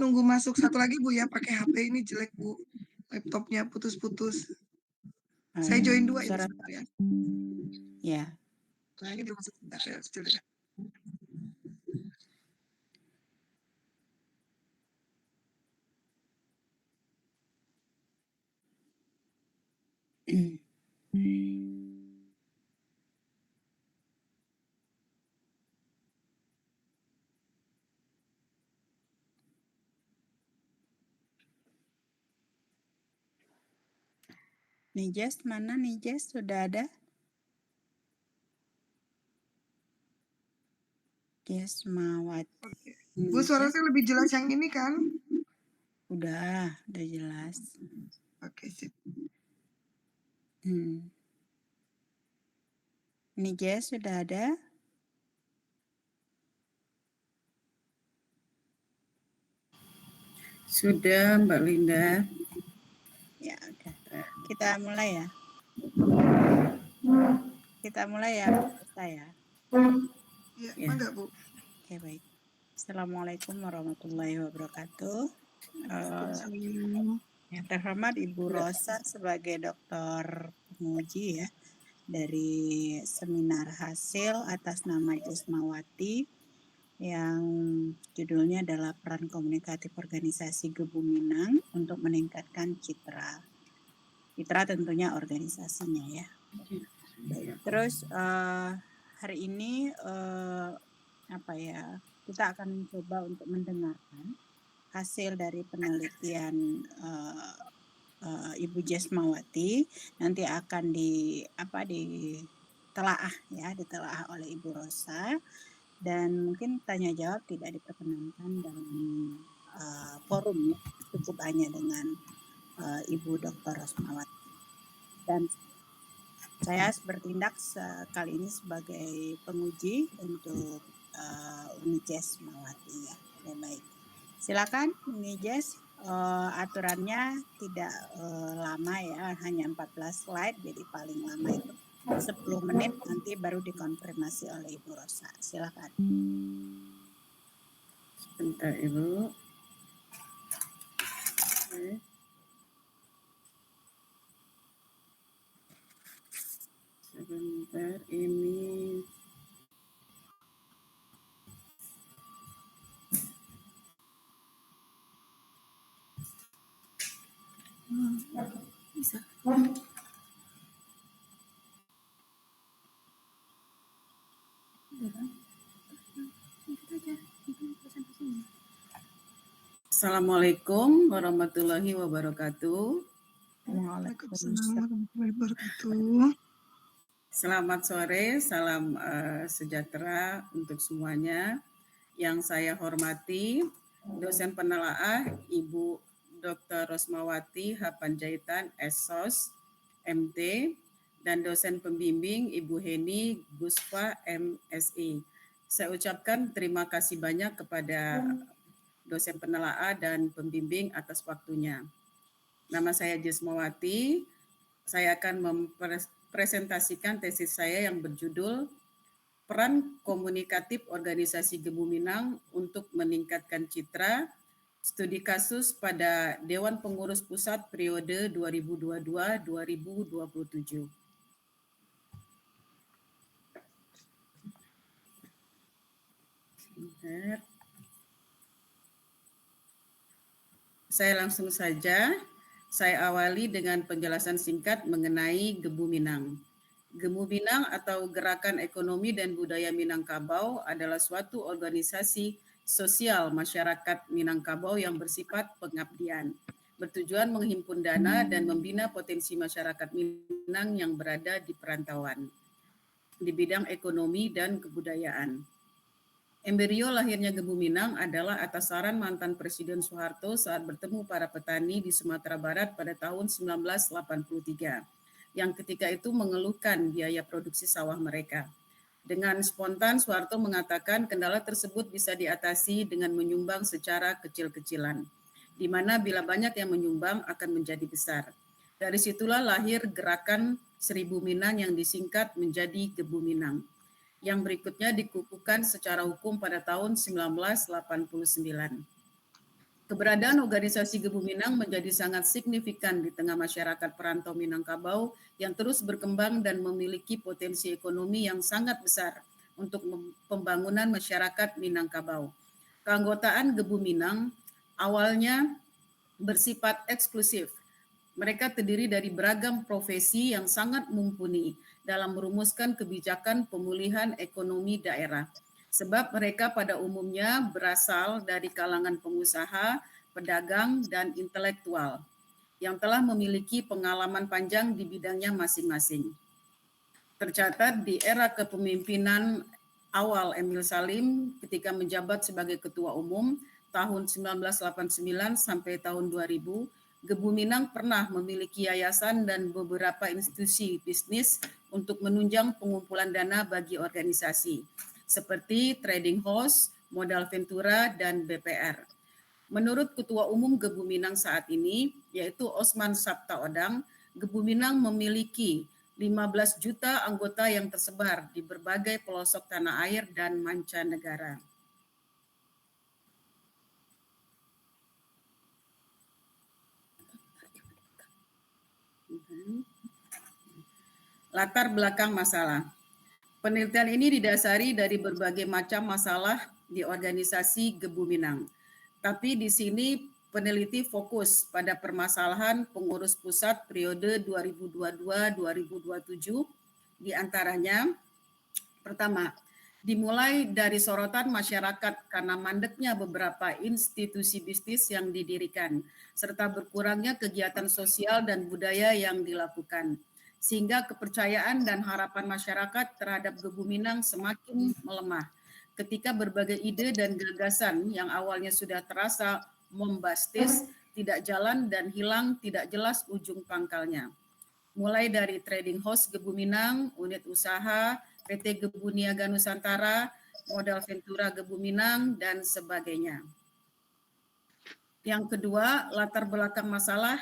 nunggu masuk satu lagi Bu ya, pakai HP ini jelek Bu, laptopnya putus-putus. Saya join 2 ini suara sebentar ya. ya. Nah ini masuk sebentar ya, kecil ya. Nijes mana Nijes, sudah ada? Jesmawati. Oke. Bu, suara saya lebih jelas yang ini kan? Udah jelas. Oke, sip. Nijes sudah ada? Sudah, Mbak Linda. Ya, udah. Kita mulai ya. Kita mulai ya, saya. Ya, enggak Bu. Oke, baik. Assalamualaikum warahmatullahi wabarakatuh. Yang terhormat Ibu Rosa sebagai dokter penguji ya dari seminar hasil atas nama Jesmawati yang judulnya adalah peran komunikatif organisasi Gebu Minang untuk meningkatkan citra tentunya organisasinya ya. Terus hari ini kita akan mencoba untuk mendengarkan hasil dari penelitian Ibu Jesmawati, nanti akan ditelaah oleh Ibu Rosa, dan mungkin tanya jawab tidak diperkenankan dalam forum ya, cukup hanya dengan Ibu Dr. Rosmawati. Dan saya bertindak kali ini sebagai penguji untuk Unijes Mawati ya. Oke, baik. Silakan Unijes, aturannya tidak lama ya, hanya 14 slide, jadi paling lama itu 10 menit, nanti baru dikonfirmasi oleh Ibu Rosa. Silakan. Sebentar Ibu. Oke. Sebentar ini. Bisa. Assalamualaikum warahmatullahi wabarakatuh. Waalaikumsalam warahmatullahi wabarakatuh. Selamat sore, salam sejahtera untuk semuanya. Yang saya hormati dosen penelaah Ibu Dr. Rosmawati H. Panjaitan, SSOS, MT, dan dosen pembimbing Ibu Heni Guspa, MSI. Saya ucapkan terima kasih banyak kepada dosen penelaah dan pembimbing atas waktunya. Nama saya Jesmawati. Saya akan mempresentasikan tesis saya yang berjudul Peran Komunikatif Organisasi Gebu Minang untuk Meningkatkan Citra, Studi Kasus pada Dewan Pengurus Pusat periode 2022-2027. Saya langsung saja. Saya awali dengan penjelasan singkat mengenai Gebu Minang. Gebu Minang atau Gerakan Ekonomi dan Budaya Minangkabau adalah suatu organisasi sosial masyarakat Minangkabau yang bersifat pengabdian, bertujuan menghimpun dana dan membina potensi masyarakat Minang yang berada di perantauan di bidang ekonomi dan kebudayaan. Embrio lahirnya Gebu Minang adalah atas saran mantan Presiden Soeharto saat bertemu para petani di Sumatera Barat pada tahun 1983, yang ketika itu mengeluhkan biaya produksi sawah mereka. Dengan spontan, Soeharto mengatakan kendala tersebut bisa diatasi dengan menyumbang secara kecil-kecilan, di mana bila banyak yang menyumbang akan menjadi besar. Dari situlah lahir gerakan 1000 Minang yang disingkat menjadi Gebu Minang, yang berikutnya dikukuhkan secara hukum pada tahun 1989. Keberadaan organisasi Gebu Minang menjadi sangat signifikan di tengah masyarakat perantau Minangkabau yang terus berkembang dan memiliki potensi ekonomi yang sangat besar untuk pembangunan masyarakat Minangkabau. Keanggotaan Gebu Minang awalnya bersifat eksklusif. Mereka terdiri dari beragam profesi yang sangat mumpuni dalam merumuskan kebijakan pemulihan ekonomi daerah. Sebab mereka pada umumnya berasal dari kalangan pengusaha, pedagang, dan intelektual yang telah memiliki pengalaman panjang di bidangnya masing-masing. Tercatat di era kepemimpinan awal Emil Salim ketika menjabat sebagai Ketua Umum tahun 1989 sampai tahun 2000, Gebu Minang pernah memiliki yayasan dan beberapa institusi bisnis untuk menunjang pengumpulan dana bagi organisasi seperti Trading House, Modal Ventura, dan BPR. Menurut Ketua Umum Gebu Minang saat ini, yaitu Osman Sabtaodang, Gebu Minang memiliki 15 juta anggota yang tersebar di berbagai pelosok tanah air dan mancanegara. Latar belakang masalah. Penelitian ini didasari dari berbagai macam masalah di organisasi Gebu Minang. Tapi di sini peneliti fokus pada permasalahan pengurus pusat periode 2022-2027, di antaranya pertama, dimulai dari sorotan masyarakat karena mandeknya beberapa institusi bisnis yang didirikan, serta berkurangnya kegiatan sosial dan budaya yang dilakukan, sehingga kepercayaan dan harapan masyarakat terhadap Gebu Minang semakin melemah ketika berbagai ide dan gagasan yang awalnya sudah terasa bombastis tidak jalan dan hilang tidak jelas ujung pangkalnya. Mulai dari Trading House Gebu Minang, unit usaha, PT Gebu Niaga Nusantara, Modal Ventura Gebu Minang, dan sebagainya. Yang kedua, latar belakang masalah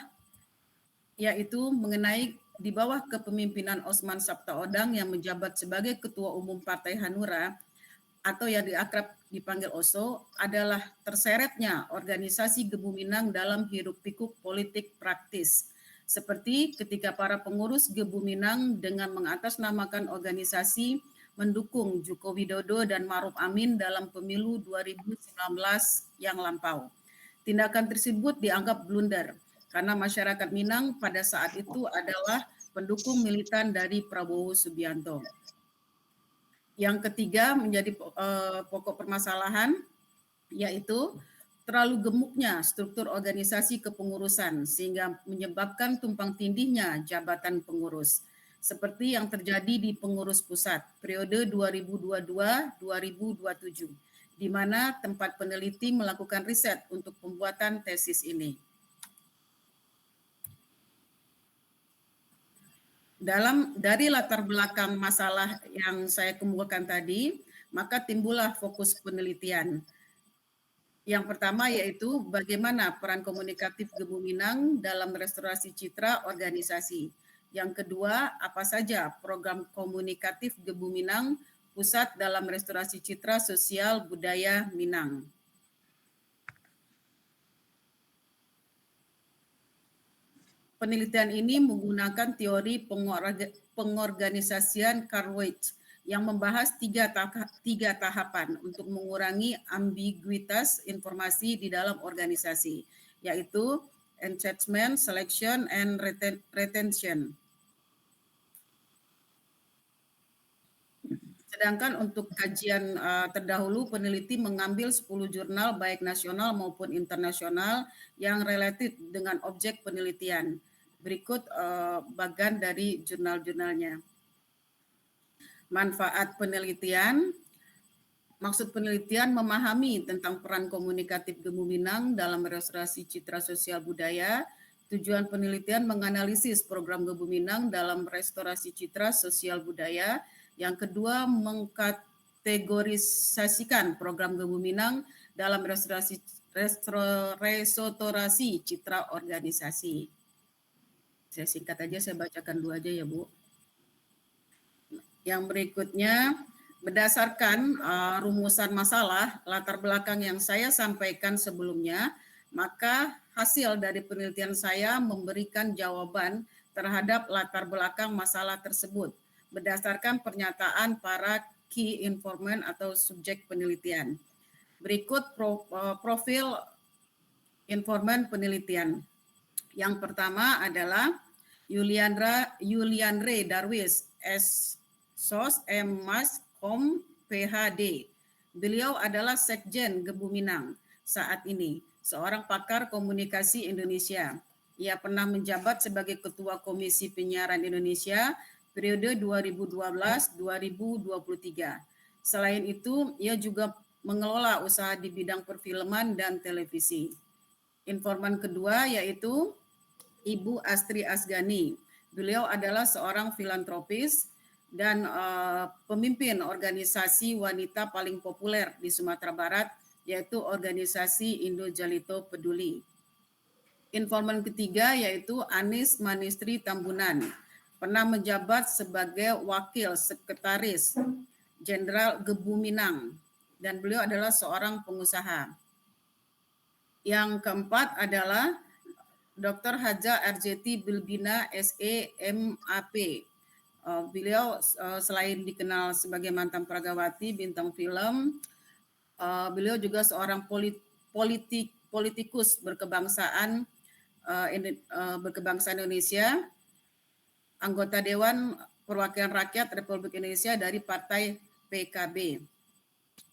yaitu mengenai di bawah kepemimpinan Osman Sabtaodang yang menjabat sebagai Ketua Umum Partai Hanura atau yang diakrab dipanggil OSO adalah terseretnya organisasi Gebu Minang dalam hiruk-pikuk politik praktis. Seperti ketika para pengurus Gebu Minang dengan mengatasnamakan organisasi mendukung Joko Widodo dan Maruf Amin dalam pemilu 2019 yang lampau. Tindakan tersebut dianggap blunder karena masyarakat Minang pada saat itu adalah pendukung militan dari Prabowo Subianto. Yang ketiga menjadi pokok permasalahan yaitu terlalu gemuknya struktur organisasi kepengurusan sehingga menyebabkan tumpang tindihnya jabatan pengurus seperti yang terjadi di pengurus pusat periode 2022-2027 di mana tempat peneliti melakukan riset untuk pembuatan tesis ini. Dari latar belakang masalah yang saya kemukakan tadi, maka timbullah fokus penelitian. Yang pertama yaitu bagaimana peran komunikatif Gebu Minang dalam restorasi citra organisasi. Yang kedua, apa saja program komunikatif Gebu Minang pusat dalam restorasi citra sosial budaya Minang. Penelitian ini menggunakan teori pengorganisasian Carl Weiss yang membahas tiga tahapan untuk mengurangi ambiguitas informasi di dalam organisasi, yaitu engagement, selection, and retention. Sedangkan untuk kajian terdahulu, peneliti mengambil 10 jurnal baik nasional maupun internasional yang related dengan objek penelitian. Berikut bagian dari jurnal-jurnalnya. Manfaat penelitian. Maksud penelitian memahami tentang peran komunikatif Gebu Minang dalam restorasi citra sosial budaya. Tujuan penelitian menganalisis program Gebu Minang dalam restorasi citra sosial budaya. Yang kedua, mengkategorisasikan program Gebu Minang dalam restorasi citra organisasi. Saya singkat aja, saya bacakan dua aja ya Bu. Yang berikutnya, berdasarkan rumusan masalah latar belakang yang saya sampaikan sebelumnya, Maka hasil dari penelitian saya memberikan jawaban terhadap latar belakang masalah tersebut berdasarkan pernyataan para key informant atau subjek penelitian. Berikut profil informan penelitian. Yang pertama adalah Yulianre Darwis, S.Sos, M.Mas, Kom, PhD. Beliau adalah Sekjen Gebu Minang saat ini, seorang pakar komunikasi Indonesia. Ia pernah menjabat sebagai Ketua Komisi Penyiaran Indonesia periode 2012-2023. Selain itu, ia juga mengelola usaha di bidang perfilman dan televisi. Informan kedua yaitu Ibu Astri Asgani. Beliau adalah seorang filantropis dan pemimpin organisasi wanita paling populer di Sumatera Barat, yaitu organisasi Indo Jalito Peduli. Informan ketiga yaitu Anis Manistri Tambunan, pernah menjabat sebagai Wakil Sekretaris Jenderal Gebu Minang, dan beliau adalah seorang pengusaha. Yang keempat adalah Dr. Haja Arjeti Bilbina SE MAP. Beliau selain dikenal sebagai mantan peragawati bintang film, beliau juga seorang politikus berkebangsaan Indonesia, anggota Dewan Perwakilan Rakyat Republik Indonesia dari Partai PKB.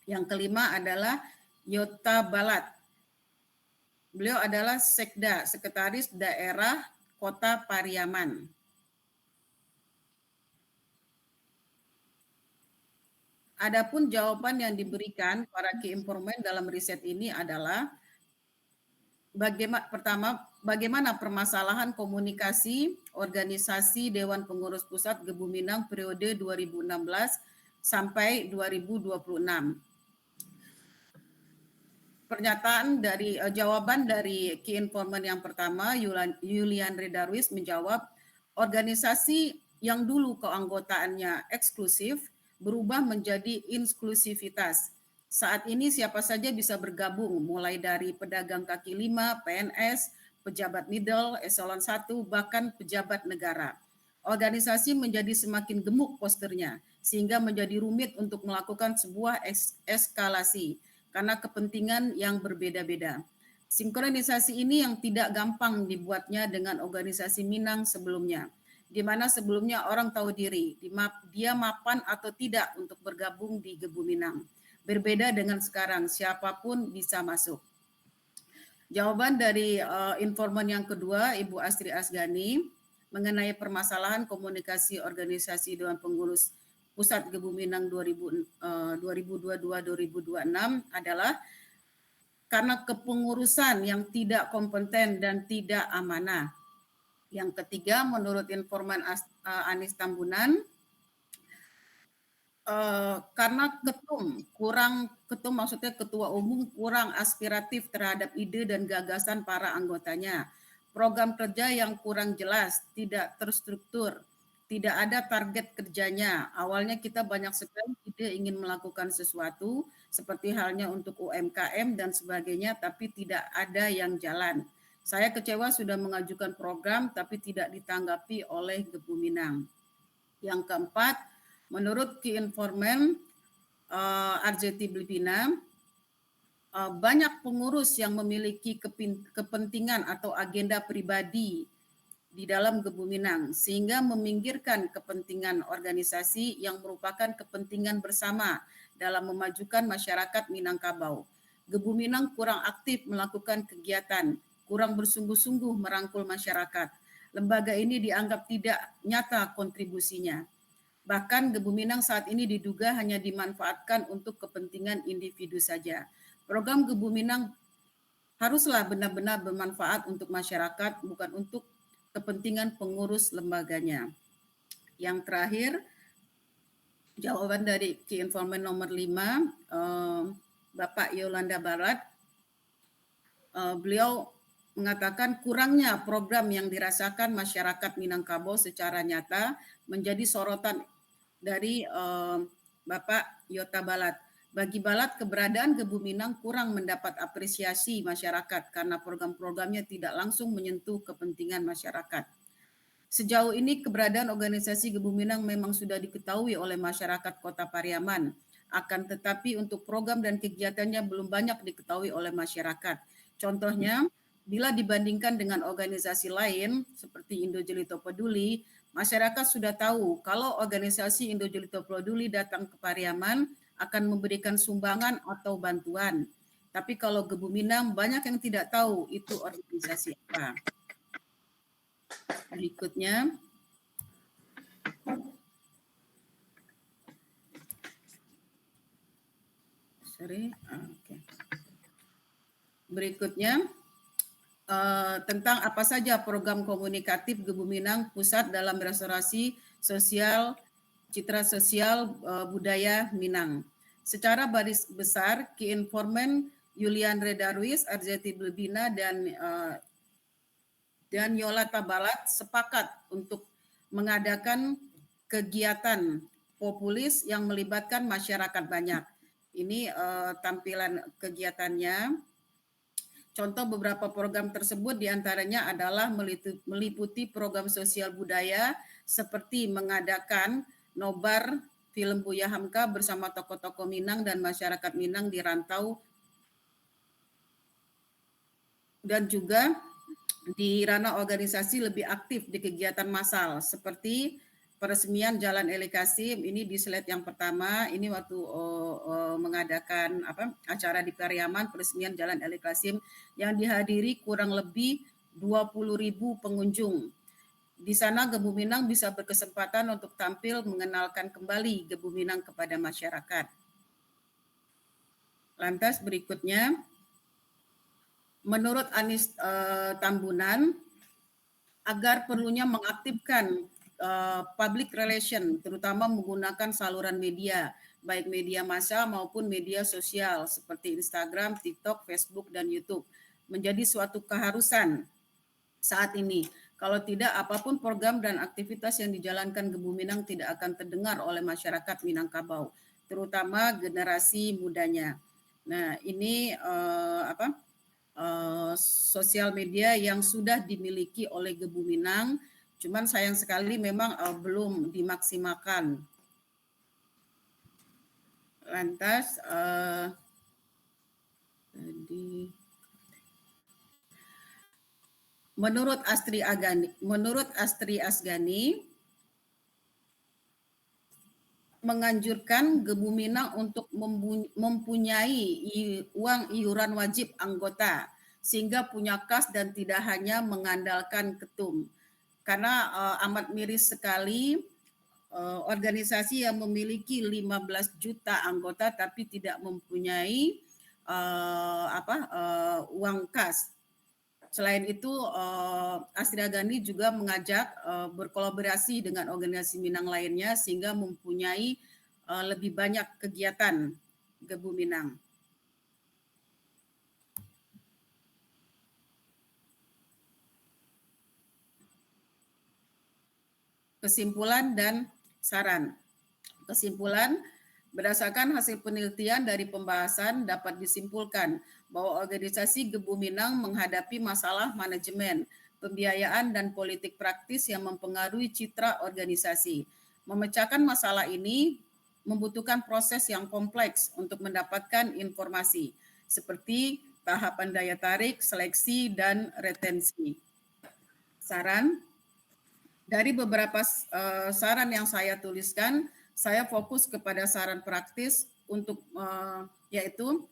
Yang kelima adalah Yota Balat. Beliau adalah Sekda, Sekretaris Daerah Kota Pariaman. Adapun jawaban yang diberikan para key informant dalam riset ini adalah bagaimana permasalahan komunikasi organisasi Dewan Pengurus Pusat Gebu Minang periode 2016 sampai 2026. Pernyataan dari jawaban dari key informant yang pertama, Yulianre Darwis menjawab, organisasi yang dulu keanggotaannya eksklusif berubah menjadi inklusivitas. Saat ini siapa saja bisa bergabung, mulai dari pedagang kaki lima, PNS, pejabat middle, eselon 1, bahkan pejabat negara. Organisasi menjadi semakin gemuk posternya, sehingga menjadi rumit untuk melakukan sebuah eskalasi karena kepentingan yang berbeda-beda. Sinkronisasi ini yang tidak gampang dibuatnya dengan organisasi Minang sebelumnya, di mana sebelumnya orang tahu diri, dia mapan atau tidak untuk bergabung di Gebu Minang. Berbeda dengan sekarang, siapapun bisa masuk. Jawaban dari informan yang kedua, Ibu Astri Asgani, mengenai permasalahan komunikasi organisasi Dewan Pengurus Pusat Gebu Minang 2022-2026 adalah karena kepengurusan yang tidak kompeten dan tidak amanah. Yang ketiga, menurut informan Anis Tambunan, karena ketum maksudnya ketua umum kurang aspiratif terhadap ide dan gagasan para anggotanya. Program kerja yang kurang jelas, tidak terstruktur, tidak ada target kerjanya. Awalnya kita banyak sekali ide ingin melakukan sesuatu, seperti halnya untuk UMKM dan sebagainya, tapi tidak ada yang jalan. Saya kecewa sudah mengajukan program, tapi tidak ditanggapi oleh Gebu Minang. Yang keempat, menurut key informant Arjeti Bilbina, banyak pengurus yang memiliki kepentingan atau agenda pribadi di dalam Gebu Minang, sehingga meminggirkan kepentingan organisasi yang merupakan kepentingan bersama dalam memajukan masyarakat Minangkabau. Gebu Minang kurang aktif melakukan kegiatan, kurang bersungguh-sungguh merangkul masyarakat. Lembaga ini dianggap tidak nyata kontribusinya. Bahkan Gebu Minang saat ini diduga hanya dimanfaatkan untuk kepentingan individu saja. Program Gebu Minang haruslah benar-benar bermanfaat untuk masyarakat, bukan untuk kepentingan pengurus lembaganya. Yang terakhir, jawaban dari key informant nomor 5, Bapak Yolanda Barat, beliau mengatakan kurangnya program yang dirasakan masyarakat Minangkabau secara nyata menjadi sorotan dari Bapak Yota Balat. Bagi Balat, keberadaan Gebu Minang kurang mendapat apresiasi masyarakat karena program-programnya tidak langsung menyentuh kepentingan masyarakat. Sejauh ini keberadaan organisasi Gebu Minang memang sudah diketahui oleh masyarakat Kota Pariaman. Akan tetapi untuk program dan kegiatannya belum banyak diketahui oleh masyarakat. Contohnya, bila dibandingkan dengan organisasi lain seperti Indo Jelito Peduli, masyarakat sudah tahu kalau organisasi Indo Jelito Peduli datang ke Pariaman akan memberikan sumbangan atau bantuan. Tapi kalau Gebu Minang banyak yang tidak tahu itu organisasi apa. Berikutnya, Berikutnya, tentang apa saja program komunikatif Gebu Minang Pusat dalam restorasi sosial, citra sosial budaya Minang. Secara baris besar, Ki Informen Yulian Redarwis, Arzeti Blebina, dan Yolata Balat sepakat untuk mengadakan kegiatan populis yang melibatkan masyarakat banyak. Ini tampilan kegiatannya. Contoh beberapa program tersebut diantaranya adalah meliputi program sosial budaya seperti mengadakan nobar film Buya Hamka bersama tokoh-tokoh Minang dan masyarakat Minang di rantau, dan juga di ranah organisasi lebih aktif di kegiatan massal seperti peresmian Jalan Eli Kasim. Ini di slide yang pertama, ini waktu mengadakan acara di Pariaman, peresmian Jalan Eli Kasim yang dihadiri kurang lebih 20.000 pengunjung. Di sana Gebu Minang bisa berkesempatan untuk tampil mengenalkan kembali Gebu Minang kepada masyarakat. Lantas berikutnya, menurut Anis Tambunan, agar perlunya mengaktifkan public relation, terutama menggunakan saluran media, baik media massa maupun media sosial seperti Instagram, TikTok, Facebook, dan YouTube, menjadi suatu keharusan saat ini. Kalau tidak, apapun program dan aktivitas yang dijalankan Gebu Minang tidak akan terdengar oleh masyarakat Minangkabau, terutama generasi mudanya. Nah, ini sosial media yang sudah dimiliki oleh Gebu Minang, cuman sayang sekali memang belum dimaksimalkan. Lantas menurut Astri Asgani menganjurkan Gebu Minang untuk mempunyai uang iuran wajib anggota sehingga punya kas dan tidak hanya mengandalkan ketum. Karena amat miris sekali organisasi yang memiliki 15 juta anggota tapi tidak mempunyai uang kas. Selain itu, Astri Asgani juga mengajak berkolaborasi dengan organisasi Minang lainnya sehingga mempunyai lebih banyak kegiatan Gebu Minang. Kesimpulan dan saran. Kesimpulan, berdasarkan hasil penelitian dari pembahasan dapat disimpulkan bahwa organisasi Gebu Minang menghadapi masalah manajemen, pembiayaan, dan politik praktis yang mempengaruhi citra organisasi. Memecahkan masalah ini membutuhkan proses yang kompleks untuk mendapatkan informasi, seperti tahapan daya tarik, seleksi, dan retensi. Saran, dari beberapa saran yang saya tuliskan, saya fokus kepada saran praktis untuk yaitu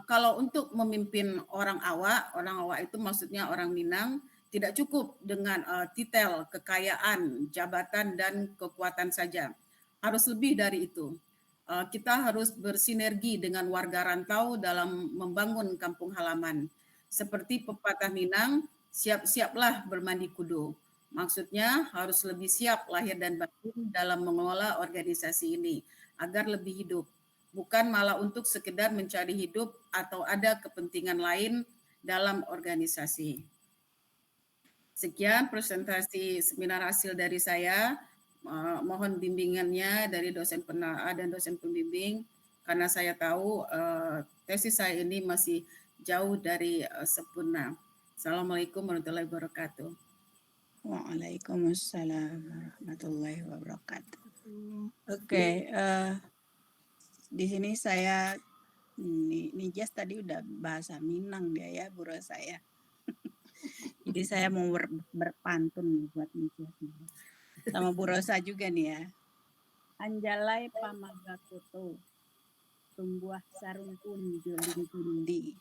kalau untuk memimpin orang awak itu maksudnya orang Minang, tidak cukup dengan titel, kekayaan, jabatan, dan kekuatan saja. Harus lebih dari itu. Kita harus bersinergi dengan warga rantau dalam membangun kampung halaman. Seperti pepatah Minang, siap-siaplah bermandi kudu. Maksudnya harus lebih siap lahir dan batin dalam mengelola organisasi ini agar lebih hidup. Bukan malah untuk sekedar mencari hidup atau ada kepentingan lain dalam organisasi. Sekian presentasi seminar hasil dari saya. Mohon bimbingannya dari dosen peneliti dan dosen pembimbing. karena saya tahu tesis saya ini masih jauh dari sempurna. Assalamualaikum warahmatullahi wabarakatuh. Waalaikumsalam warahmatullahi wabarakatuh. Oke, di sini saya Nijas tadi udah bahasa Minang dia ya, Bu Rosa ya. Jadi saya mau berpantun nih buat Nijas nih. Sama Bu Rosa juga nih ya. Anjalai pamagakuto, tumbuh sarungkun juling kundi.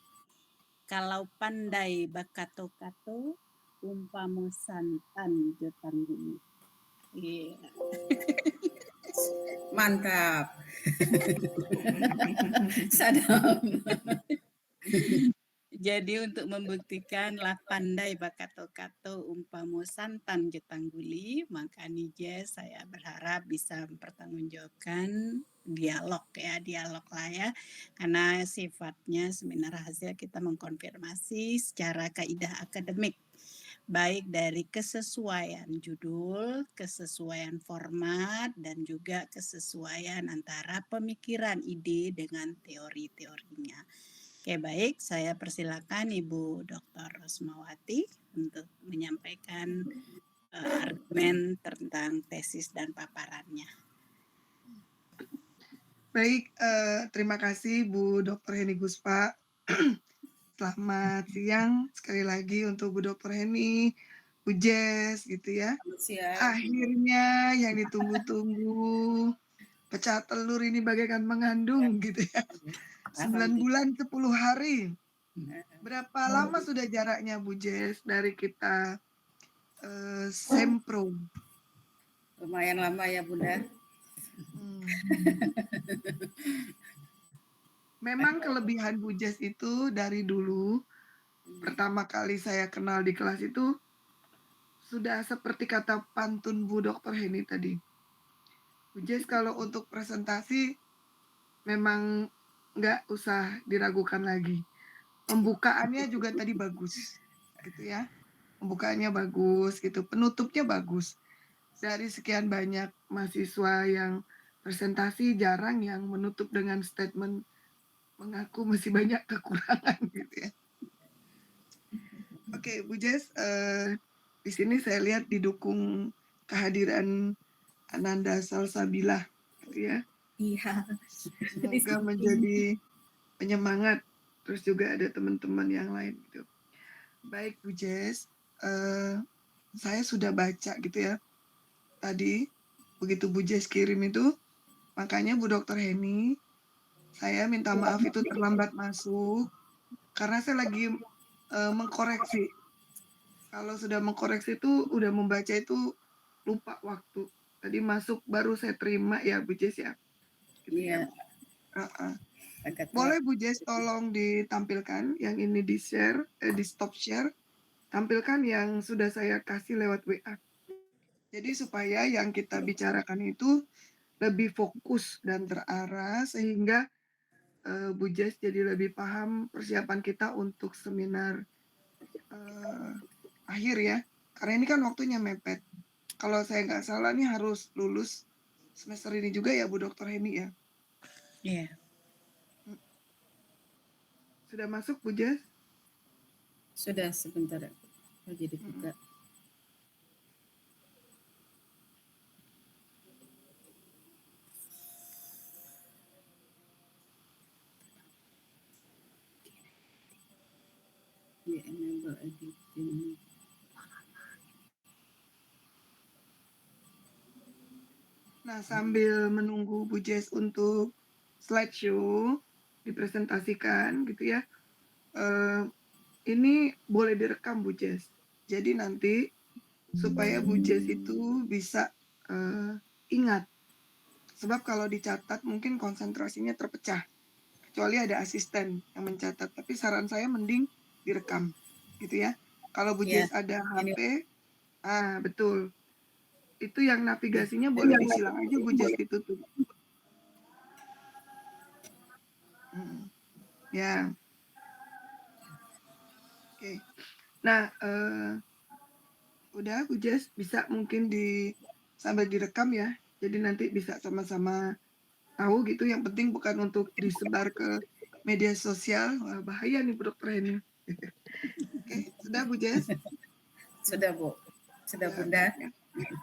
Kalau pandai bakato-kato, umpamo santan jotangguni. Iya. Mantap. Sadam. Jadi untuk membuktikan lah pandai bakato-kato umpamo santan jetangguli, maka Nijas saya berharap bisa mempertanggungjawabkan dialog lah ya. Karena sifatnya seminar hasil kita mengkonfirmasi secara kaidah akademik. Baik dari kesesuaian judul, kesesuaian format, dan juga kesesuaian antara pemikiran ide dengan teori-teorinya. Oke, baik. Saya persilakan Ibu Dr. Rosmawati untuk menyampaikan argumen tentang tesis dan paparannya. Baik, terima kasih Bu Dr. Heni Guspa. Selamat siang sekali lagi untuk Bu Dr. Heni, Bu Jess gitu ya. Akhirnya yang ditunggu-tunggu pecah telur ini bagaikan mengandung gitu ya. 9 bulan 10 hari. Berapa lama sudah jaraknya Bu Jess dari kita sempro? Lumayan lama ya Bunda. Memang kelebihan Bu Jess itu dari dulu, pertama kali saya kenal di kelas itu, sudah seperti kata pantun Bu Dr. Heni tadi. Bu Jess kalau untuk presentasi, memang nggak usah diragukan lagi. Pembukaannya juga tadi bagus, gitu ya. Pembukaannya bagus, gitu. Penutupnya bagus. Dari sekian banyak mahasiswa yang presentasi, jarang yang menutup dengan statement mengaku masih banyak kekurangan gitu ya. Oke, Bu Jess, di sini saya lihat didukung kehadiran Ananda Salsabila, gitu ya. Iya. Semoga menjadi penyemangat. Terus juga ada teman-teman yang lain gitu. Baik Bu Jess, saya sudah baca gitu ya. Tadi begitu Bu Jess kirim itu, makanya Bu Dr. Heni, saya minta maaf itu terlambat masuk karena saya lagi mengkoreksi. Kalau sudah mengkoreksi itu udah membaca itu lupa waktu. Tadi masuk baru saya terima ya Bu Jess ya. Gitu Iya. Ya. Boleh Bu Jess tolong ditampilkan yang ini di share, di stop share. Tampilkan yang sudah saya kasih lewat WA. Jadi supaya yang kita bicarakan itu lebih fokus dan terarah sehingga Bu Jess jadi lebih paham persiapan kita untuk seminar akhir ya. Karena ini kan waktunya mepet. Kalau saya nggak salah nih harus lulus semester ini juga ya Bu Dr. Heni ya. Iya. Sudah masuk Bu Jess? Sudah sebentar. Jadi buka. Enable editing. Nah, sambil menunggu Bu Jess untuk slideshow dipresentasikan gitu ya. Ini boleh direkam Bu Jess. Jadi nanti supaya Bu Jess itu bisa ingat. Sebab kalau dicatat mungkin konsentrasinya terpecah. Kecuali ada asisten yang mencatat. Tapi saran saya mending direkam gitu ya. Kalau Bu Jess ada HP, betul. Itu yang navigasinya boleh disilang aja Bu Jess ditutup. Ya. Oke. Nah, udah Bu Jess bisa mungkin sambil direkam ya. Jadi nanti bisa sama-sama tahu gitu, yang penting bukan untuk disebar ke media sosial. Wah, bahaya nih Bu Dokter Heni. Oke, sudah Bu Jess? Sudah Bu, sudah Ya, Bunda. baik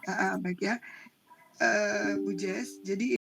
ya. Baik ya. Bu Jess, jadi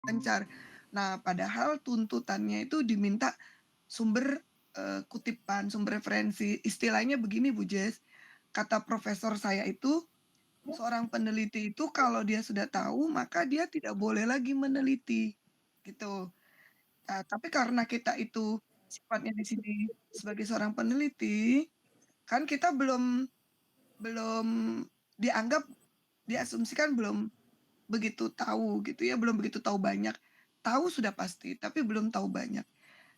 lancar. Nah, padahal tuntutannya itu diminta sumber, kutipan, sumber referensi. Istilahnya begini Bu Jess, kata profesor saya itu, seorang peneliti itu kalau dia sudah tahu, maka dia tidak boleh lagi meneliti, gitu. Nah, tapi karena kita itu sifatnya di sini sebagai seorang peneliti, kan kita belum belum dianggap diasumsikan belum begitu tahu gitu ya, belum begitu tahu banyak. Tahu sudah pasti, tapi belum tahu banyak.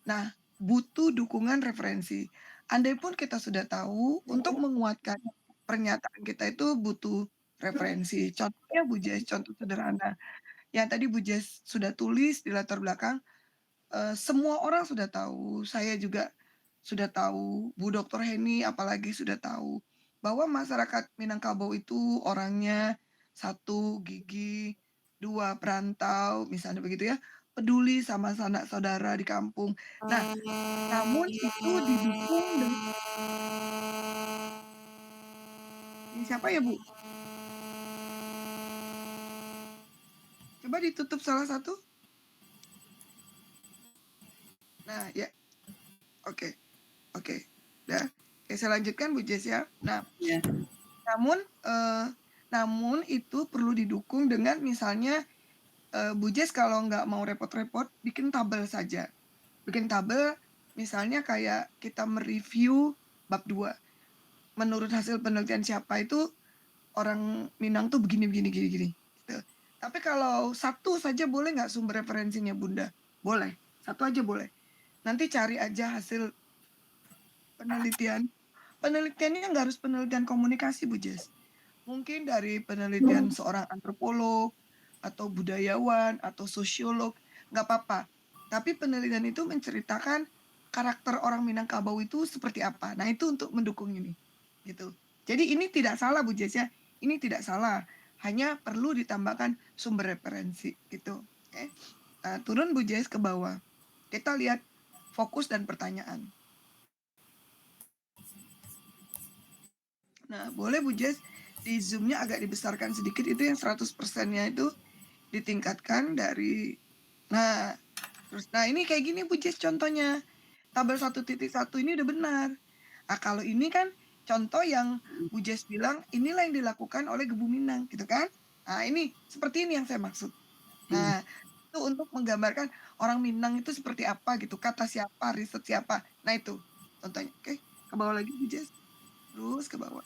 Nah, butuh dukungan referensi. Andai pun kita sudah tahu, untuk menguatkan pernyataan kita itu butuh referensi. Contohnya Bu Jess, contoh sederhana, yang tadi Bu Jess sudah tulis di latar belakang, semua orang sudah tahu, saya juga sudah tahu, Bu Dokter Heni apalagi sudah tahu, bahwa masyarakat Minangkabau itu orangnya, satu gigih, 2 perantau, misalnya begitu ya, peduli sama sanak saudara di kampung. Nah, namun itu didukung dengan ini siapa ya, Bu? Coba ditutup salah satu. Nah, ya, oke oke, udah. Oke, saya lanjutkan Bu Jess ya. Nah, Ya. namun, namun itu perlu didukung dengan misalnya, Bu Jess kalau nggak mau repot-repot, bikin tabel saja. Bikin tabel, misalnya kayak kita mereview bab 2. Menurut hasil penelitian siapa itu, orang Minang tuh begini begini gini gini, gitu. Tapi kalau satu saja boleh nggak sumber referensinya Bunda? Boleh, satu aja boleh. Nanti cari aja hasil penelitian. Penelitiannya nggak harus penelitian komunikasi, Bu Jess. Mungkin dari penelitian seorang antropolog, atau budayawan, atau sosiolog, nggak apa-apa. Tapi penelitian itu menceritakan karakter orang Minangkabau itu seperti apa. Nah, itu untuk mendukung ini, gitu. Jadi ini tidak salah Bu Jess ya, ini tidak salah. hanya perlu ditambahkan sumber referensi gitu. Oke. Turun Bu Jess ke bawah. Kita lihat fokus dan pertanyaan. Nah, boleh Bu Jess di zoom-nya agak dibesarkan sedikit, itu yang 100%-nya itu ditingkatkan dari. Nah, terus ini kayak gini Bu Jess contohnya. Tabel 1.1 ini udah benar. Nah, kalau ini kan contoh yang Bu Jess bilang inilah yang dilakukan oleh Gebu Minang gitu kan. Nah, ini seperti ini yang saya maksud. Nah, itu untuk menggambarkan orang Minang itu seperti apa gitu, kata siapa, riset siapa. Nah, itu contohnya. Oke, ke bawah lagi Bu Jess. Terus ke bawah.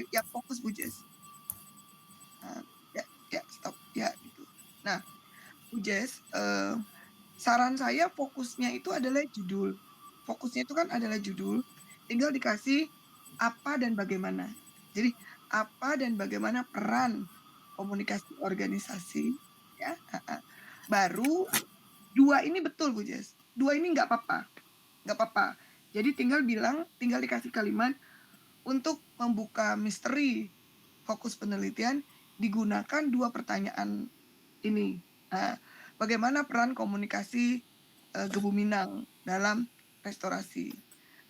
Ya fokus Bu Jess. Nah, ya stop ya gitu. Nah, Bu Jess, saran saya fokusnya itu adalah judul. Fokusnya itu kan adalah judul, tinggal dikasih apa dan bagaimana. Jadi apa dan bagaimana peran komunikasi organisasi, ya. Baru 2 ini betul Bu Jess. 2 ini nggak apa-apa. Jadi tinggal dikasih kalimat untuk membuka misteri fokus penelitian digunakan 2 pertanyaan ini. Nah, bagaimana peran komunikasi Gebu Minang dalam restorasi?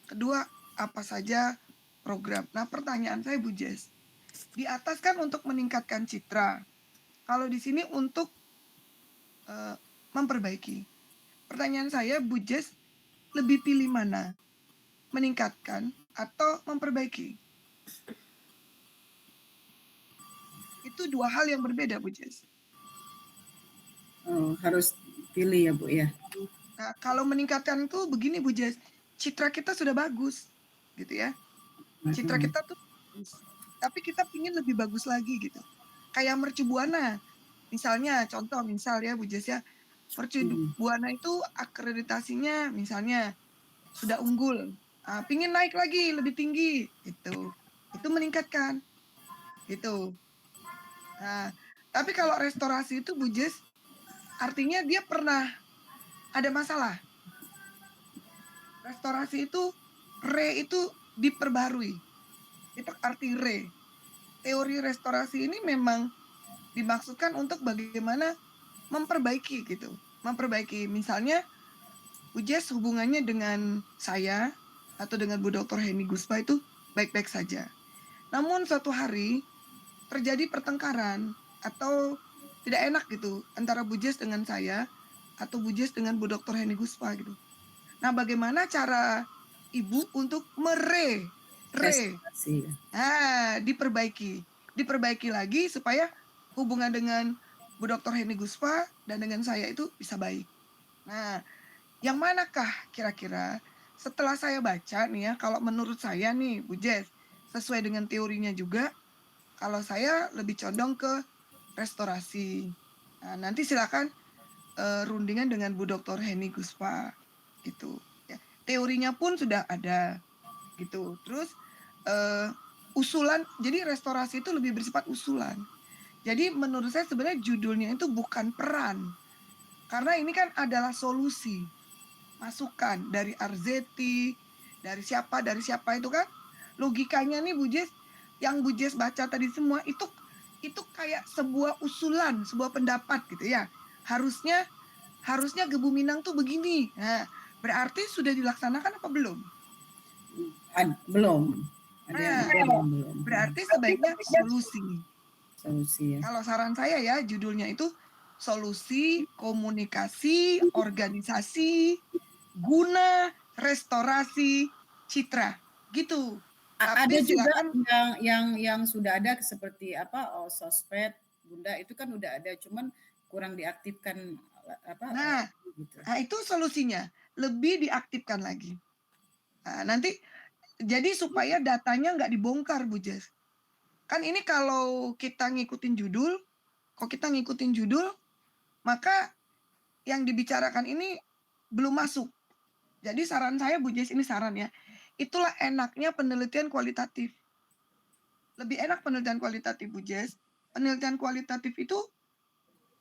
Kedua, apa saja program? Nah, pertanyaan saya Bu Jess, di atas kan untuk meningkatkan citra. Kalau di sini untuk memperbaiki. Pertanyaan saya Bu Jess lebih pilih mana? Meningkatkan atau memperbaiki? Itu 2 hal yang berbeda Bu Jess. Oh, harus pilih ya Bu ya. Nah, kalau meningkatkan itu begini Bu Jess, citra kita sudah bagus gitu ya. Citra kita tuh bagus, tapi kita pingin lebih bagus lagi gitu. Kayak Mercu Buana. Misalnya contoh misal ya Bu Jess ya, Mercu Buana itu akreditasinya misalnya sudah unggul, pingin naik lagi lebih tinggi gitu. Itu meningkatkan gitu. Nah, tapi kalau restorasi itu Bu Jess, artinya dia pernah ada masalah. Restorasi itu itu diperbarui. Itu arti teori restorasi ini memang dimaksudkan untuk bagaimana memperbaiki gitu. Memperbaiki misalnya Bu Jess hubungannya dengan saya atau dengan Bu Dr. Heni Guspa itu baik-baik saja. Namun suatu hari terjadi pertengkaran atau tidak enak gitu antara Bu Jess dengan saya atau Bu Jess dengan Bu Dr. Heni Guspa gitu. Nah, bagaimana cara Ibu untuk diperbaiki lagi supaya hubungan dengan Bu Dr. Heni Guspa dan dengan saya itu bisa baik. Nah, yang manakah kira-kira setelah saya baca nih ya, kalau menurut saya nih Bu Jess, sesuai dengan teorinya juga, kalau saya lebih condong ke restorasi. Nah, nanti silakan rundingan dengan Bu Dr. Heni Guspa gitu. Ya. Teorinya pun sudah ada gitu. Terus usulan, jadi restorasi itu lebih bersifat usulan. Jadi menurut saya sebenarnya judulnya itu bukan peran, karena ini kan adalah solusi, masukan dari Arzetti, dari siapa itu kan logikanya nih Bu Jess, yang Bu Jess baca tadi semua itu kayak sebuah usulan, sebuah pendapat gitu ya. Harusnya Gebu Minang tuh begini. Nah, berarti sudah dilaksanakan apa belum? Belum. Belum. Berarti sebaiknya solusi. Ya. Kalau saran saya ya judulnya itu solusi komunikasi organisasi guna restorasi citra gitu. Tapi ada juga yang sudah ada seperti sosmed Bunda itu kan udah ada, cuman kurang diaktifkan Nah, gitu. Nah itu solusinya lebih diaktifkan lagi. Nah, nanti jadi supaya datanya nggak dibongkar Bu Jess. Kan ini kalau kita ngikutin judul, maka yang dibicarakan ini belum masuk. Jadi saran saya Bu Jess, ini saran ya, itulah enaknya penelitian kualitatif. Lebih enak penelitian kualitatif Bu Jess. Penelitian kualitatif itu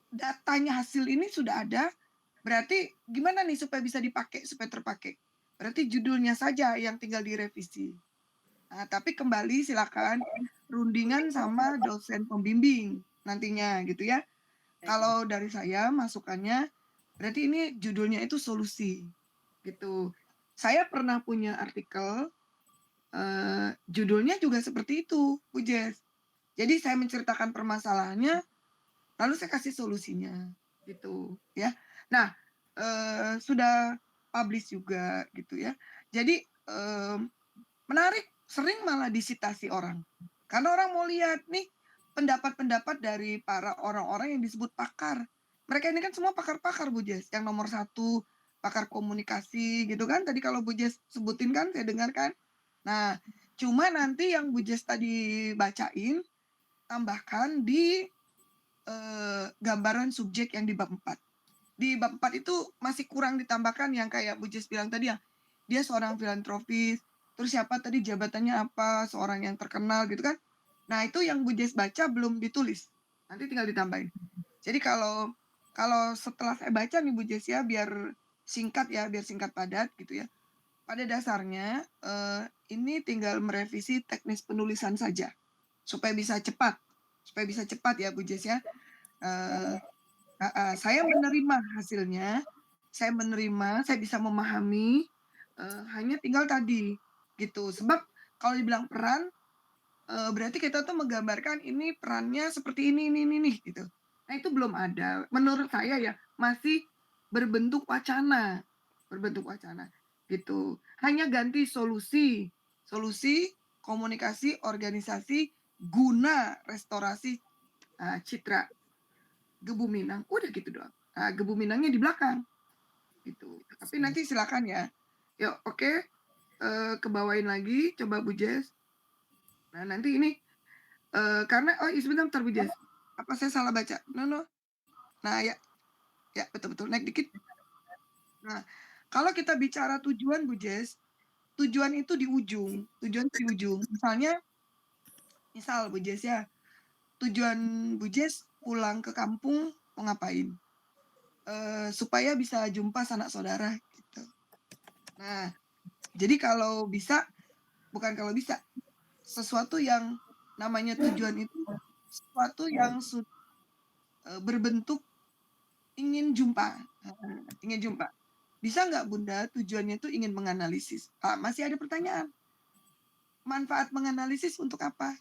datanya hasil ini sudah ada, berarti gimana nih supaya bisa dipakai, supaya terpakai? Berarti judulnya saja yang tinggal direvisi. Nah, tapi kembali silakan rundingan sama dosen pembimbing nantinya gitu ya. Kalau dari saya masukannya, berarti ini judulnya itu solusi, gitu. Saya pernah punya artikel, judulnya juga seperti itu, Bu Jess. Jadi saya menceritakan permasalahannya, lalu saya kasih solusinya, gitu ya. Nah, sudah publish juga gitu ya. Jadi, menarik, sering malah disitasi orang. Karena orang mau lihat nih pendapat-pendapat dari para orang-orang yang disebut pakar. Mereka ini kan semua pakar-pakar Bu Jess. Yang nomor satu pakar komunikasi gitu kan. Tadi kalau Bu Jess sebutin kan saya dengarkan. Nah, cuma nanti yang Bu Jess tadi bacain tambahkan di gambaran subjek yang di bab 4. Di bab 4 itu masih kurang ditambahkan yang kayak Bu Jess bilang tadi ya. Dia seorang filantropis, terus siapa tadi jabatannya apa, seorang yang terkenal gitu kan. Nah, itu yang Bu Jess baca belum ditulis. Nanti tinggal ditambahin. Jadi kalau setelah saya baca nih Bu Jess ya, biar singkat padat gitu ya. Pada dasarnya ini tinggal merevisi teknis penulisan saja supaya bisa cepat ya Bu Jess ya. Saya menerima hasilnya, saya bisa memahami, hanya tinggal tadi gitu. Sebab kalau dibilang peran, berarti kita tuh menggambarkan ini perannya seperti ini nih gitu. Nah itu belum ada. Menurut saya ya masih berbentuk wacana gitu. Hanya ganti solusi komunikasi organisasi guna restorasi citra Gebu Minang, udah gitu doang. Nah, Gebu Minangnya di belakang gitu. Tapi nanti silakan ya. Yuk, oke. Kebawain lagi, coba Bu Jess. Nah, nanti ini karena sebentar Bu Jess. Apa saya salah baca? No. Nah, ya betul naik dikit. Nah, kalau kita bicara tujuan Bu Jess, tujuan itu di ujung. Misal Bu Jess ya, tujuan Bu Jess pulang ke kampung mau ngapain? Supaya bisa jumpa sanak saudara gitu. Nah, jadi sesuatu yang namanya tujuan itu sesuatu yang berbentuk ingin jumpa. Bisa nggak Bunda tujuannya itu ingin menganalisis? Masih ada pertanyaan. Manfaat menganalisis untuk apa?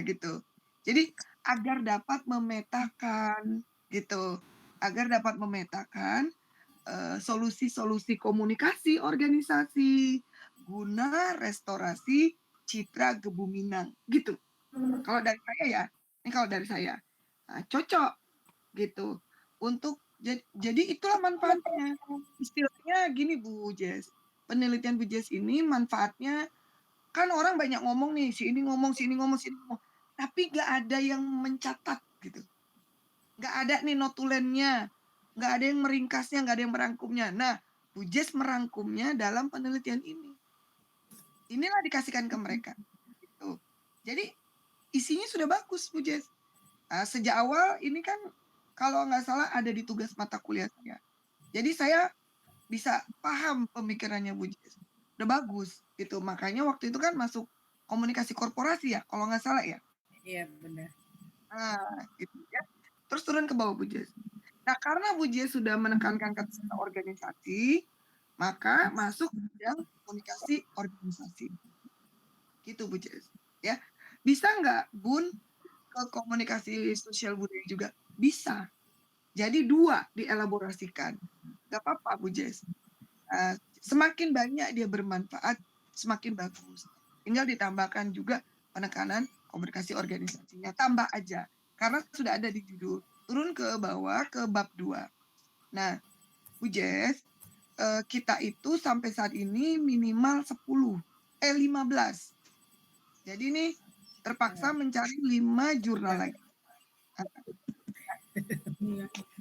Gitu. Jadi agar dapat memetakan gitu. Agar dapat memetakan solusi-solusi komunikasi organisasi guna restorasi citra Gebu Minang gitu. Kalau dari saya cocok gitu untuk jadi itulah manfaatnya. Istilahnya gini Bu Jess, penelitian Bu Jess ini manfaatnya kan orang banyak ngomong nih, si ini ngomong, tapi nggak ada yang mencatat gitu. Nggak ada nih notulennya, nggak ada yang meringkasnya, nggak ada yang merangkumnya. Nah, Bu Jess merangkumnya dalam penelitian ini. Inilah dikasihkan ke mereka. Gitu. Jadi isinya sudah bagus Bu Jess. Sejak awal ini kan kalau nggak salah ada di tugas mata kuliah saya. Jadi saya bisa paham pemikirannya Bu Jess. Udah bagus gitu. Makanya waktu itu kan masuk komunikasi korporasi ya, kalau nggak salah ya. Iya benar. Gitu ya. Terus turun ke bawah Bu Jess. Nah, karena Bu Jess sudah menekankan kata organisasi, maka masuk yang komunikasi organisasi. Gitu Bu Jess. Ya. Bisa nggak Bun ke komunikasi sosial budaya juga? Bisa. Jadi 2 dielaborasikan. Nggak apa-apa Bu Jess. Semakin banyak dia bermanfaat, semakin bagus. Tinggal ditambahkan juga penekanan komunikasi organisasinya. Tambah aja. Karena sudah ada di judul. Turun ke bawah ke bab 2. Nah, Bu Jess, kita itu sampai saat ini minimal 15. Jadi nih terpaksa mencari 5 jurnal lagi.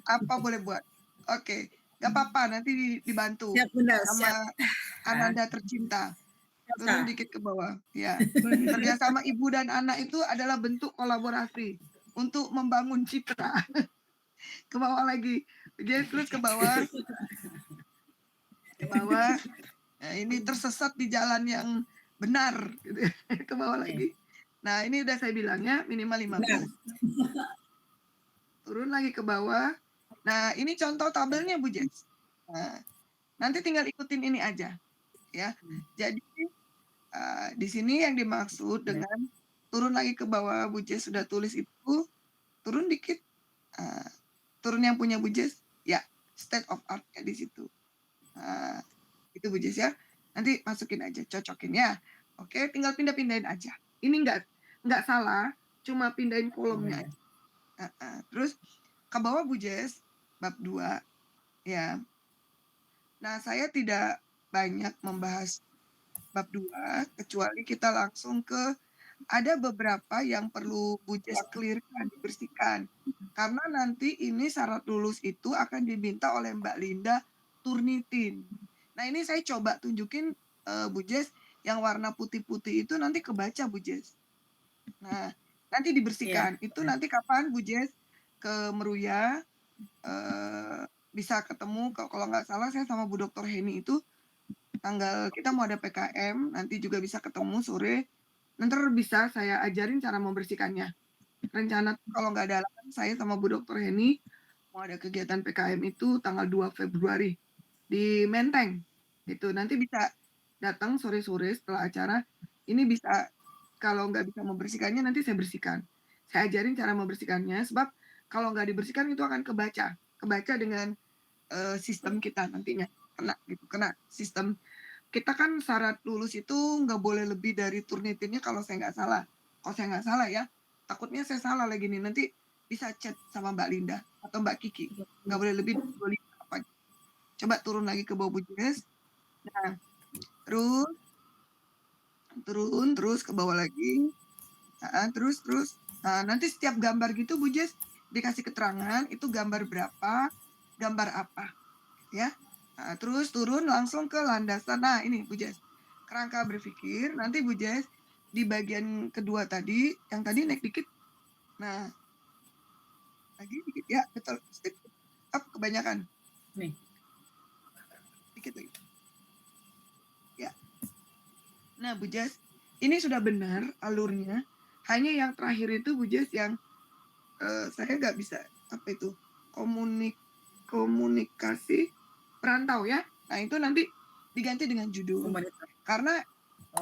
Apa boleh buat? Oke, nggak apa-apa nanti dibantu Siap Bunda, sama siap. Ananda tercinta. Turun dikit ke bawah. Ya, kerjasama ibu dan anak itu adalah bentuk kolaborasi untuk membangun citra. Ke bawah lagi. Jadi terus ke bawah. Nah, ini tersesat di jalan yang benar. Gitu. Ke bawah lagi. Nah, ini udah saya bilang ya, minimal 15. Turun lagi ke bawah. Nah, ini contoh tabelnya Bu Jess. Nah, nanti tinggal ikutin ini aja ya. Jadi di sini yang dimaksud dengan turun lagi ke bawah, Bu Jess sudah tulis itu, turun dikit. Turun yang punya Bu Jess, ya state of art-nya di situ. Itu Bu Jess ya. Nanti masukin aja, cocokin ya. Oke, tinggal pindah-pindahin aja. Ini nggak salah, cuma pindahin kolomnya aja. Terus ke bawah Bu Jess, bab 2 ya. Nah, saya tidak banyak membahas bab 2 kecuali kita langsung ke ada beberapa yang perlu Bu Jess clear-kan, dibersihkan. Karena nanti ini syarat lulus itu akan diminta oleh Mbak Linda Turnitin. Nah, ini saya coba tunjukin Bu Jess yang warna putih-putih itu nanti kebaca Bu Jess. Nah, nanti dibersihkan. Itu nanti kapan Bu Jess ke Meruya bisa ketemu, kalau nggak salah saya sama Bu Dr. Heni itu tanggal kita mau ada PKM, nanti juga bisa ketemu sore. Nanti bisa saya ajarin cara membersihkannya. Rencana kalau nggak ada halangan saya sama Bu Dr. Heni mau ada kegiatan PKM itu tanggal 2 Februari di Menteng. Itu nanti bisa datang sore-sore setelah acara. Ini bisa kalau nggak bisa membersihkannya nanti saya bersihkan. Saya ajarin cara membersihkannya sebab kalau nggak dibersihkan itu akan kebaca dengan sistem kita nantinya kena sistem kita kan syarat lulus itu nggak boleh lebih dari Turnitinnya kalau saya nggak salah. Kalau saya nggak salah ya, takutnya saya salah lagi nih, nanti bisa chat sama Mbak Linda atau Mbak Kiki. Nggak boleh lebih dari 25 apa. Coba turun lagi ke bawah Bu Jess. Nah, terus ke bawah lagi. Terus. Nah, nanti setiap gambar gitu Bu Jess dikasih keterangan itu gambar berapa, gambar apa. Ya. Nah, terus turun langsung ke landasan. Nah, ini Bu Jess. Kerangka berpikir, nanti Bu Jess di bagian kedua tadi, yang tadi naik dikit. Nah, lagi dikit ya, betul. Step up kebanyakan. Nih. Dikit lagi. Ya. Nah, Bu Jess, ini sudah benar alurnya. Hanya yang terakhir itu Bu Jess yang saya nggak bisa apa itu komunikasi perantau ya. Nah, itu nanti diganti dengan judul. Karena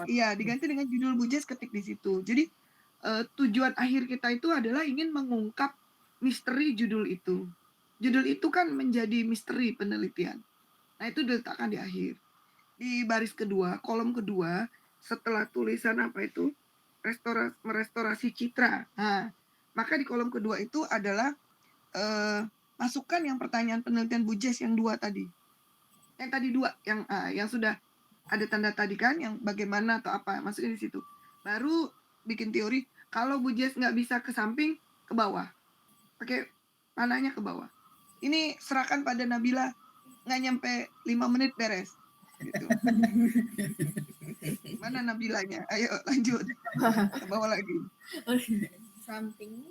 iya, diganti dengan judul Bu Jess ketik di situ. Jadi tujuan akhir kita itu adalah ingin mengungkap misteri judul itu. Judul itu kan menjadi misteri penelitian. Nah, itu diletakkan di akhir. Di baris kedua, kolom kedua, setelah tulisan apa itu? Merestorasi citra. Nah, maka di kolom kedua itu adalah masukkan yang pertanyaan penelitian Bu Jess yang 2 tadi. Yang tadi 2 yang sudah ada tanda tadi kan yang bagaimana atau apa, masukin di situ. Baru bikin teori, kalau Bu Jess nggak bisa ke samping, ke bawah. Pakai panahnya ke bawah. Ini serahkan pada Nabila, nggak nyampe 5 menit beres. Gitu. Mana Nabilanya? Ayo lanjut. Ke bawah lagi. Samping.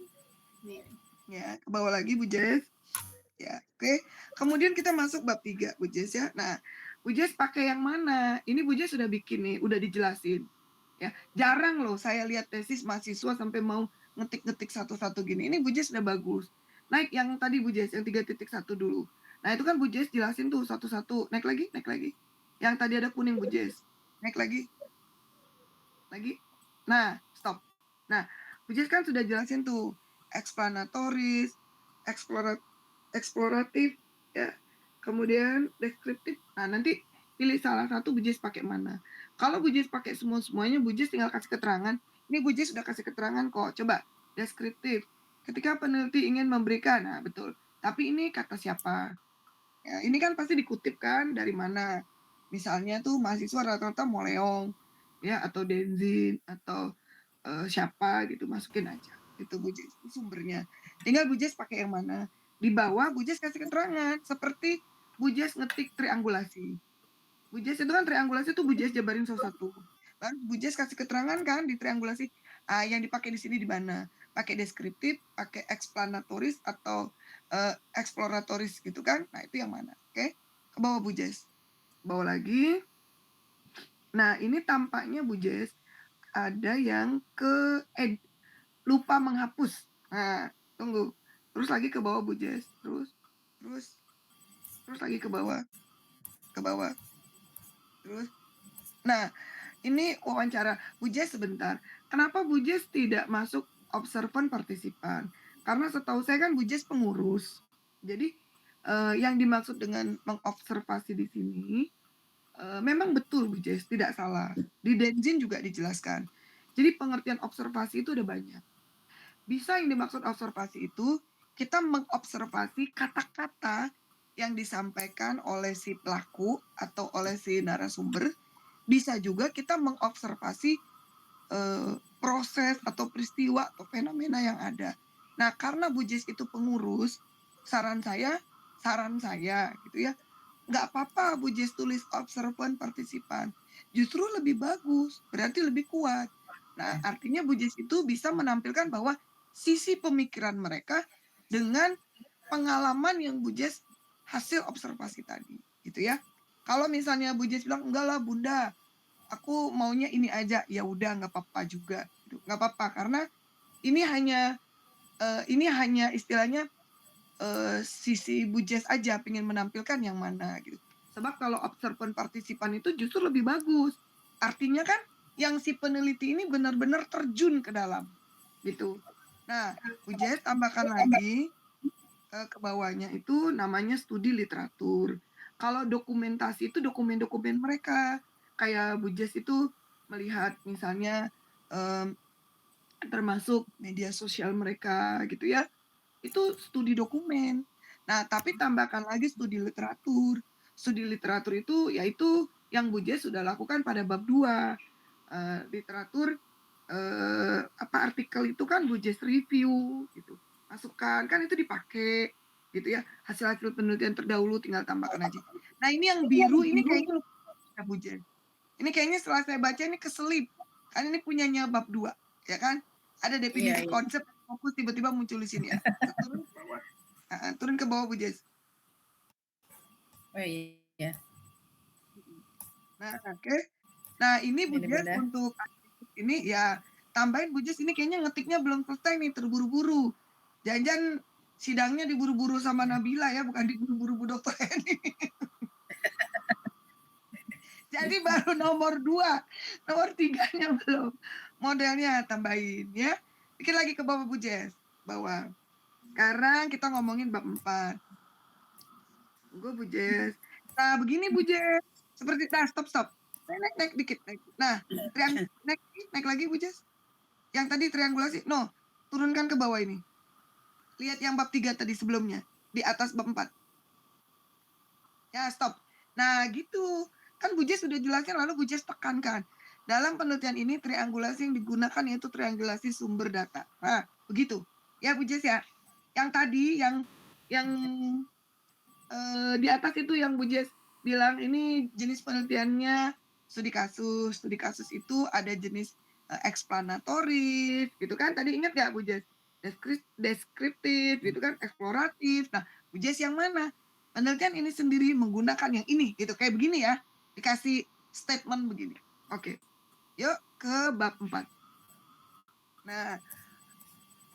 Ya, ke bawah lagi Bu Jess. Ya, oke. Kemudian kita masuk bab 3 Bu Jess ya. Nah, Bu Jess pakai yang mana? Ini Bu Jess sudah bikin nih, udah dijelasin. Ya, jarang loh saya lihat tesis mahasiswa sampai mau ngetik-ngetik satu-satu gini. Ini Bu Jess udah bagus. Naik yang tadi Bu Jess, yang 3.1 dulu. Nah, itu kan Bu Jess jelasin tuh satu-satu. Naik lagi. Yang tadi ada kuning Bu Jess. Naik lagi. Nah, stop. Nah, Bu Jess kan sudah jelasin tuh explanatoris, eksploratif, ya. Kemudian deskriptif. Nah, nanti pilih salah satu Bu Jess pakai mana. Kalau Bu Jess pakai semuanya, Bu Jess tinggal kasih keterangan. Ini Bu Jess sudah kasih keterangan kok. Coba deskriptif. Ketika peneliti ingin memberikan, nah betul. Tapi ini kata siapa? Ya, ini kan pasti dikutip kan dari mana? Misalnya tuh mahasiswa rata-rata Moleong, ya atau Denzin atau siapa gitu, masukin aja. Itu Bu Jess sumbernya. Tinggal Bu Jess pakai yang mana. Di bawah Bu Jess kasih keterangan seperti Bu Jess ngetik triangulasi. Bu Jess itu kan triangulasi tuh Bu Jess jabarin satu-satu. Lalu Bu Jess kasih keterangan kan di triangulasi. Yang dipakai di sini di mana? Pakai deskriptif, pakai explanatoris atau exploratoris gitu kan? Nah, itu yang mana? Oke. Ke bawah Bu Jess. Bawah lagi. Nah, ini tampaknya Bu Jess ada yang lupa menghapus. Nah, tunggu. Terus lagi ke bawah Bu Jess. Terus lagi ke bawah. Terus. Nah, ini wawancara. Bu Jess sebentar. Kenapa Bu Jess tidak masuk observan partisipan? Karena setahu saya kan Bu Jess pengurus. Jadi yang dimaksud dengan mengobservasi di sini memang betul Bu Jess, tidak salah. Di Denzin juga dijelaskan. Jadi pengertian observasi itu ada banyak. Bisa yang dimaksud observasi itu kita mengobservasi kata-kata yang disampaikan oleh si pelaku atau oleh si narasumber. Bisa juga kita mengobservasi proses atau peristiwa atau fenomena yang ada. Nah, karena Bu Jess itu pengurus, saran saya gitu ya, nggak apa-apa Bu Jess tulis observan partisipan. Justru lebih bagus, berarti lebih kuat. Nah, artinya Bu Jess itu bisa menampilkan bahwa sisi pemikiran mereka dengan pengalaman yang Bu Jess hasil observasi tadi, gitu ya. Kalau misalnya Bu Jess bilang, enggak lah Bunda, aku maunya ini aja, ya udah nggak apa-apa juga, gitu. Nggak apa-apa karena ini hanya istilahnya sisi Bu Jess aja pengen menampilkan yang mana gitu. Sebab kalau observan partisipan itu justru lebih bagus. Artinya kan yang si peneliti ini benar-benar terjun ke dalam gitu. Nah, Bu Jess tambahkan lagi ke bawahnya itu namanya studi literatur. Kalau dokumentasi itu dokumen-dokumen mereka. Kayak Bu Jess itu melihat misalnya termasuk media sosial mereka gitu ya. Itu studi dokumen. Nah, tapi tambahkan lagi studi literatur. Studi literatur itu yaitu yang Bu Jess sudah lakukan pada bab 2. Literatur artikel itu kan Bu Jess review gitu. Masukkan kan itu dipakai gitu ya. Hasil-hasil penelitian terdahulu tinggal tambahkan aja. Nah, ini yang biru ini kayaknya lupa Bu Jess. Ini kayaknya setelah saya baca ini keselip. Kan ini punyanya bab 2, ya kan? Ada definisi konsep fokus tiba-tiba muncul di sini ya. Turun ke bawah. Turun ke bawah Bu Jess. Oh iya. Nah, oke. Nah, ini Bu Jess untuk ini ya tambahin Bu Jess ini kayaknya ngetiknya belum selesai nih, terburu-buru. Jangan sidangnya diburu-buru sama Nabila ya, bukan diburu-buru Bu Dokter Heni. Jadi baru nomor 2, nomor 3-nya belum. Modelnya tambahin ya. Dikit lagi ke bawah Bu Jess. Bawah. Sekarang kita ngomongin bab 4. Gue Bu Jess. Nah, begini Bu Jess. Seperti stop. Naik dikit. Nah, naik lagi Bu Jess. Yang tadi triangulasi. No, turunkan ke bawah ini. Lihat yang bab 3 tadi sebelumnya. Di atas bab 4. Ya, stop. Nah, gitu. Kan Bu Jess sudah jelaskan, lalu Bu Jess tekankan. Dalam penelitian ini, triangulasi yang digunakan yaitu triangulasi sumber data. Nah, begitu. Ya, Bu Jess ya. Yang tadi, yang di atas itu yang Bu Jess bilang ini jenis penelitiannya studi kasus. Studi kasus itu ada jenis eksplanatoris, gitu kan? Tadi ingat nggak Bu Jess? Deskriptif, gitu kan? Eksploratif. Nah, Bu Jess yang mana? Penelitian ini sendiri menggunakan yang ini, gitu. Kayak begini ya. Dikasih statement begini. Oke. Yuk ke bab 4. Nah,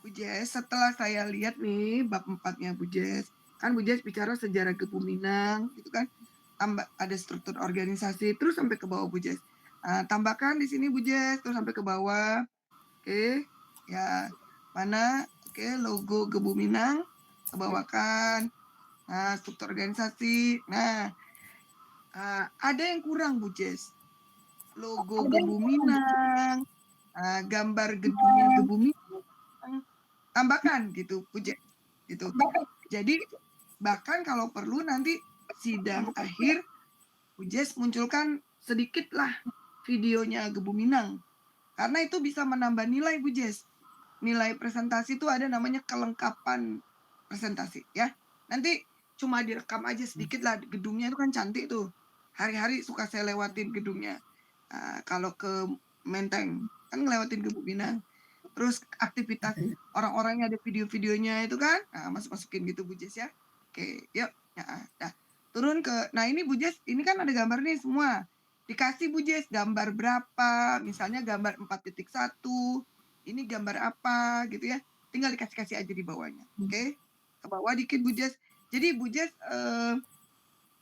Bu Jess, setelah saya lihat nih bab 4-nya Bu Jess, kan Bu Jess bicara sejarah Gebu Minang, gitu kan? Tambah ada struktur organisasi, terus sampai ke bawah Bu Jess. Tambahkan di sini Bu Jess, terus sampai ke bawah. Oke, ya mana? Oke, logo Gebu Minang, kebawakan. Nah, struktur organisasi. Nah, ada yang kurang Bu Jess. Logo Gebu Minang, gambar gedungnya Gebu Minang, tambahkan gitu Bu Jess. Gitu. Jadi bahkan kalau perlu nanti sidang akhir Bu Jess munculkan sedikitlah videonya Gebu Minang. Karena itu bisa menambah nilai Bu Jess. Nilai presentasi itu ada namanya kelengkapan presentasi ya. Nanti cuma direkam aja sedikit lah, gedungnya itu kan cantik tuh. Hari-hari suka saya lewatin gedungnya. Kalau ke Menteng kan ngelewatin Gebu Minang. Terus aktivitas orang-orangnya ada video-videonya itu kan. Nah, masukin gitu Bu Jess ya. Oke, yuk. Nah, turun ke, nah ini Bu Jess, ini kan ada gambar nih semua. Dikasih Bu Jess gambar berapa, misalnya gambar 4.1, ini gambar apa gitu ya, tinggal dikasih-kasih aja di bawahnya, oke? Ke bawah dikit Bu Jess. Jadi Bu Jess,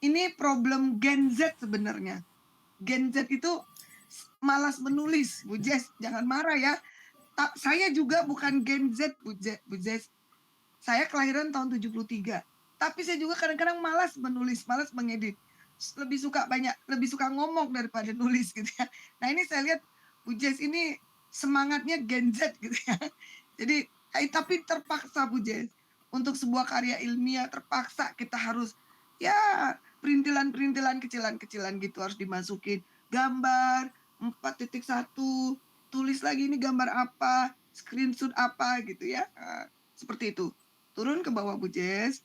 ini problem Gen Z sebenarnya. Gen Z itu malas menulis Bu Jess, jangan marah ya. Saya juga bukan Gen Z Bu Jess. Saya kelahiran tahun 73. Tapi saya juga kadang-kadang malas menulis, malas mengedit. Lebih suka ngomong daripada nulis gitu ya. Nah, ini saya lihat Bu Jess ini semangatnya Gen Z gitu ya. Jadi, tapi terpaksa Bu Jess. Untuk sebuah karya ilmiah terpaksa kita harus ya perintilan-perintilan kecilan-kecilan gitu harus dimasukin. Gambar 4.1, tulis lagi ini gambar apa, screenshot apa gitu ya. Seperti itu. Turun ke bawah Bu Jess.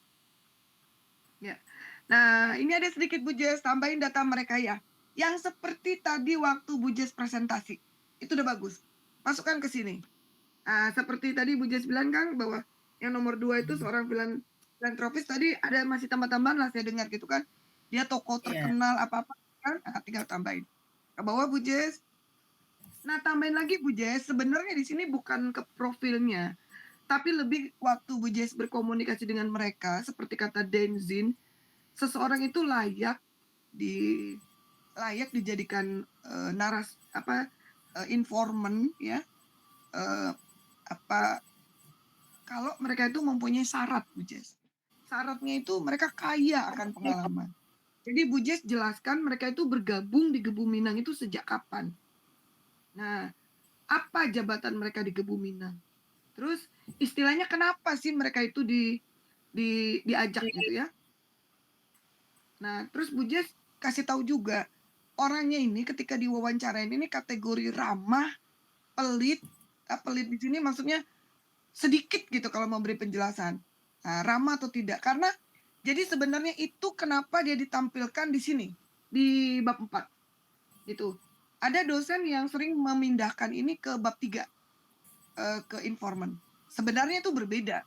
Ya. Nah, ini ada sedikit Bu Jess, tambahin data mereka ya. Yang seperti tadi waktu Bu Jess presentasi. Itu udah bagus. Masukkan ke sini. Nah, seperti tadi Bu Jess bilang kan bahwa yang nomor 2 itu seorang filantropis, tadi ada masih tambah-tambahan lah saya dengar gitu kan. Dia tokoh terkenal apa-apa kan, tinggal tambahin. Ke bawah Bu Jess. Nah, tambahin lagi Bu Jess, sebenarnya di sini bukan ke profilnya, tapi lebih waktu Bu Jess berkomunikasi dengan mereka, seperti kata Denzin, seseorang itu layak dijadikan informan ya, kalau mereka itu mempunyai syarat Bu Jess. Syaratnya itu mereka kaya akan pengalaman. Jadi Bu Jess jelaskan mereka itu bergabung di Gebu Minang itu sejak kapan. Nah, apa jabatan mereka di Gebu Minang? Terus istilahnya kenapa sih mereka itu diajak gitu ya? Nah, terus Bu Jess kasih tahu juga orangnya ini ketika diwawancarain ini kategori ramah, pelit. Pelit di sini maksudnya sedikit gitu kalau memberi penjelasan. Nah, ramah atau tidak? Karena jadi sebenarnya itu kenapa dia ditampilkan di sini di bab 4. Gitu. Ada dosen yang sering memindahkan ini ke bab 3. Ke informan. Sebenarnya itu berbeda.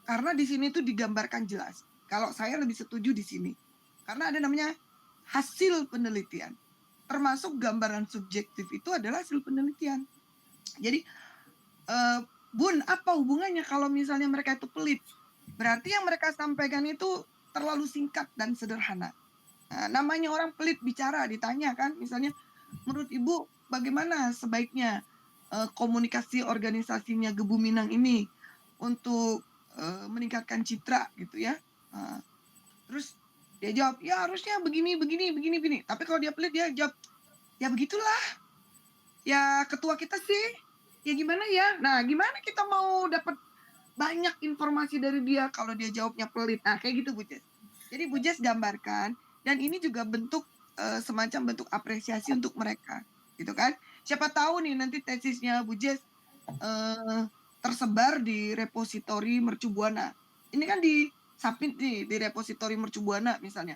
Karena di sini tuh digambarkan jelas. Kalau saya lebih setuju di sini. Karena ada namanya hasil penelitian. Termasuk gambaran subjektif itu adalah hasil penelitian. Jadi, Bun, apa hubungannya kalau misalnya mereka itu pelit? Berarti yang mereka sampaikan itu terlalu singkat dan sederhana. Nah, namanya orang pelit bicara, ditanya kan, misalnya, menurut Ibu bagaimana sebaiknya komunikasi organisasinya Gebu Minang ini untuk meningkatkan citra gitu ya. Terus dia jawab, ya harusnya begini. Tapi kalau dia pelit dia jawab, ya begitulah. Ya ketua kita sih, ya gimana ya. Nah, gimana kita mau dapat banyak informasi dari dia kalau dia jawabnya pelit. Nah, kayak gitu Bu Jess. Jadi Bu Jess gambarkan, dan ini juga bentuk semacam bentuk apresiasi untuk mereka, gitu kan. Siapa tahu nih nanti tesisnya Bu Jess tersebar di repositori Mercu Buana. Ini kan di submit nih di repositori Mercu Buana misalnya,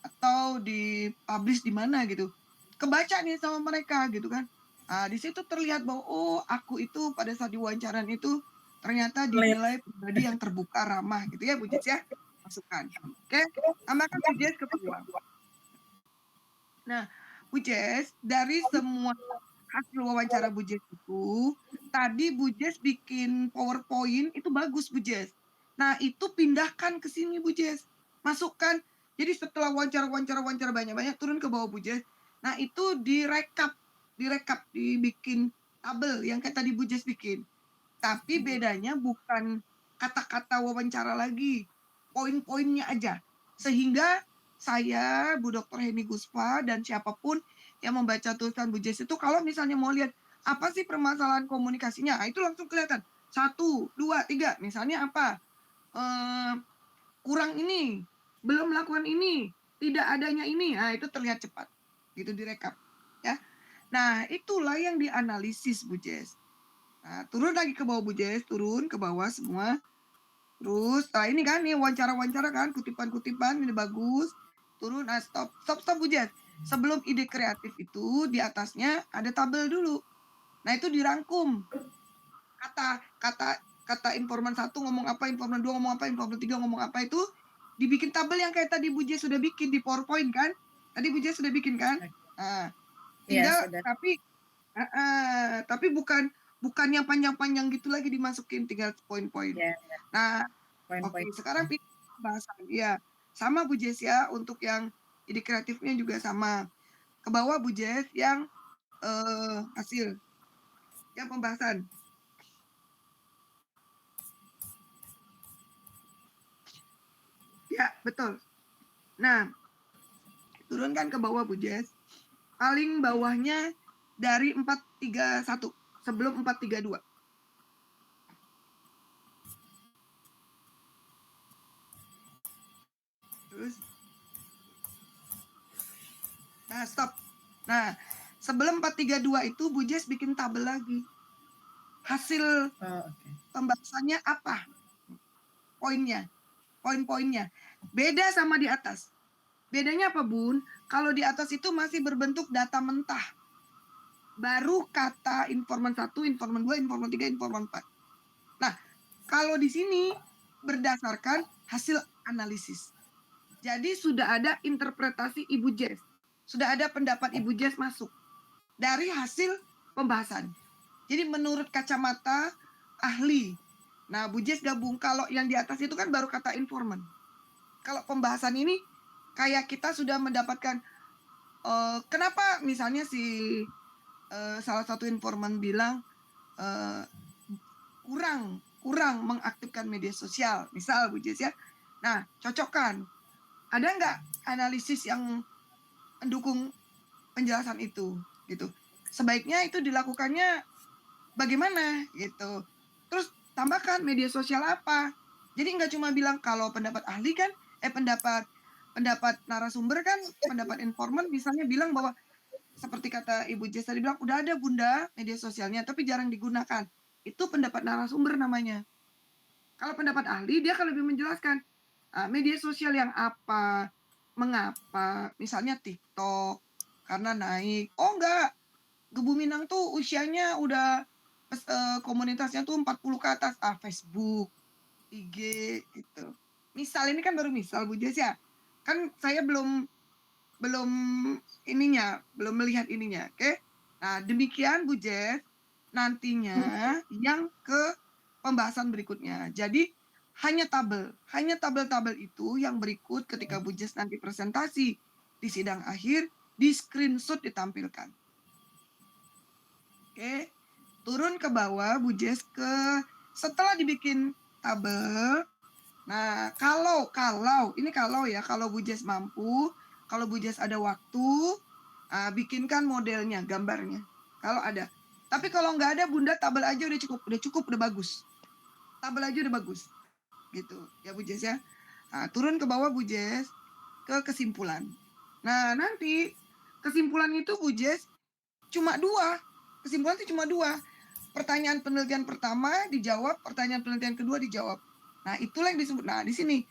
atau di publish di mana gitu. Kebaca nih sama mereka gitu kan. Nah, di situ terlihat bahwa oh, aku itu pada saat diwawancaran itu ternyata dinilai pribadi yang terbuka, ramah gitu ya Bu Jess ya. Masukkan. Oke, tambahkan Bu Jess ke bawah. Nah, Bu Jess, dari semua hasil wawancara Bu Jess itu, tadi Bu Jess bikin PowerPoint itu bagus Bu Jess. Nah, itu pindahkan ke sini Bu Jess. Masukkan. Jadi setelah wawancara banyak-banyak turun ke bawah Bu Jess. Nah, itu direkap, dibikin tabel yang kayak tadi Bu Jess bikin. Tapi bedanya bukan kata-kata wawancara lagi, poin-poinnya aja. Sehingga saya, Bu Dr. Heni Guspa, dan siapapun yang membaca tulisan Bu Jess itu kalau misalnya mau lihat apa sih permasalahan komunikasinya, itu langsung kelihatan. 1, 2, 3, misalnya apa? Kurang ini, belum melakukan ini, tidak adanya ini. Nah, itu terlihat cepat. Gitu direkap, ya. Nah, itulah yang dianalisis Bu Jess. Nah, turun lagi ke bawah Bu Jess, turun ke bawah semua. Terus, ini kan nih wawancara kan, kutipan-kutipan ini bagus. Turun, stop Bu Jess. Sebelum ide kreatif itu di atasnya ada tabel dulu. Nah, itu dirangkum. Kata informan 1 ngomong apa, informan 2 ngomong apa, informan 3 ngomong apa, itu dibikin tabel yang kayak tadi Bu Jess sudah bikin di PowerPoint kan? Tadi Bu Jess sudah bikin kan? Nah, Iya, Tinggal sudah. tapi bukan yang panjang-panjang gitu lagi dimasukin, tinggal poin-poin. Ya, Nah, oke, poin-poin. sekarang pembahasan. Iya, sama Bu Jess ya, untuk yang ide kreatifnya juga sama. Ke bawah Bu Jess yang hasil, yang pembahasan. Ya, betul. Nah, turunkan ke bawah Bu Jess. Paling bawahnya dari 431, sebelum 432. Terus, nah stop. Nah, sebelum 432 itu Bu Jess bikin tabel lagi. Hasil Oh, oke. pembahasannya apa? Poinnya, poin-poinnya. Beda sama di atas. Bedanya apa, Bun? Kalau di atas itu masih berbentuk data mentah. Baru kata informan 1, informan 2, informan 3, informan 4. Nah, kalau di sini berdasarkan hasil analisis. Jadi sudah ada interpretasi Ibu Jess. Sudah ada pendapat Ibu Jess masuk dari hasil pembahasan. Jadi menurut kacamata ahli. Nah, Bu Jess gabung. Kalau yang di atas itu kan baru kata informan. Kalau pembahasan ini kayak kita sudah mendapatkan kenapa misalnya si salah satu informan bilang kurang mengaktifkan media sosial, misal Bu Jess ya. Nah, cocokkan. Ada nggak analisis yang mendukung penjelasan itu gitu. Sebaiknya itu dilakukannya bagaimana gitu. Terus tambahkan media sosial apa. Jadi nggak cuma bilang kalau pendapat ahli kan, pendapat narasumber kan, pendapat informan misalnya bilang bahwa seperti kata Ibu Jess tadi bilang, udah ada Bunda media sosialnya tapi jarang digunakan. Itu pendapat narasumber namanya. Kalau pendapat ahli dia akan lebih menjelaskan media sosial yang apa, mengapa, misalnya TikTok karena naik. Oh enggak, Gebu Minang tuh usianya udah komunitasnya tuh 40 ke atas. Facebook, IG gitu. Misal ini kan baru misal Bu Jess ya. Kan saya belum belum melihat ininya, oke? Nah, demikian Bu Jess. Nantinya yang ke pembahasan berikutnya. Jadi hanya tabel-tabel itu yang berikut ketika Bu Jess nanti presentasi di sidang akhir di screenshot ditampilkan. Oke, turun ke bawah Bu Jess setelah dibikin tabel. Nah, kalau Bu Jess mampu, kalau Bu Jess ada waktu, bikinkan modelnya, gambarnya. Kalau ada. Tapi kalau nggak ada, Bunda tabel aja udah cukup, udah bagus. Tabel aja udah bagus. Gitu, ya Bu Jess ya. Nah, turun ke bawah Bu Jess ke kesimpulan. Nah, nanti kesimpulan itu Bu Jess cuma 2. Kesimpulan itu cuma 2. Pertanyaan penelitian pertama dijawab, pertanyaan penelitian kedua dijawab. Nah, itulah yang disebut. Nah, di sini.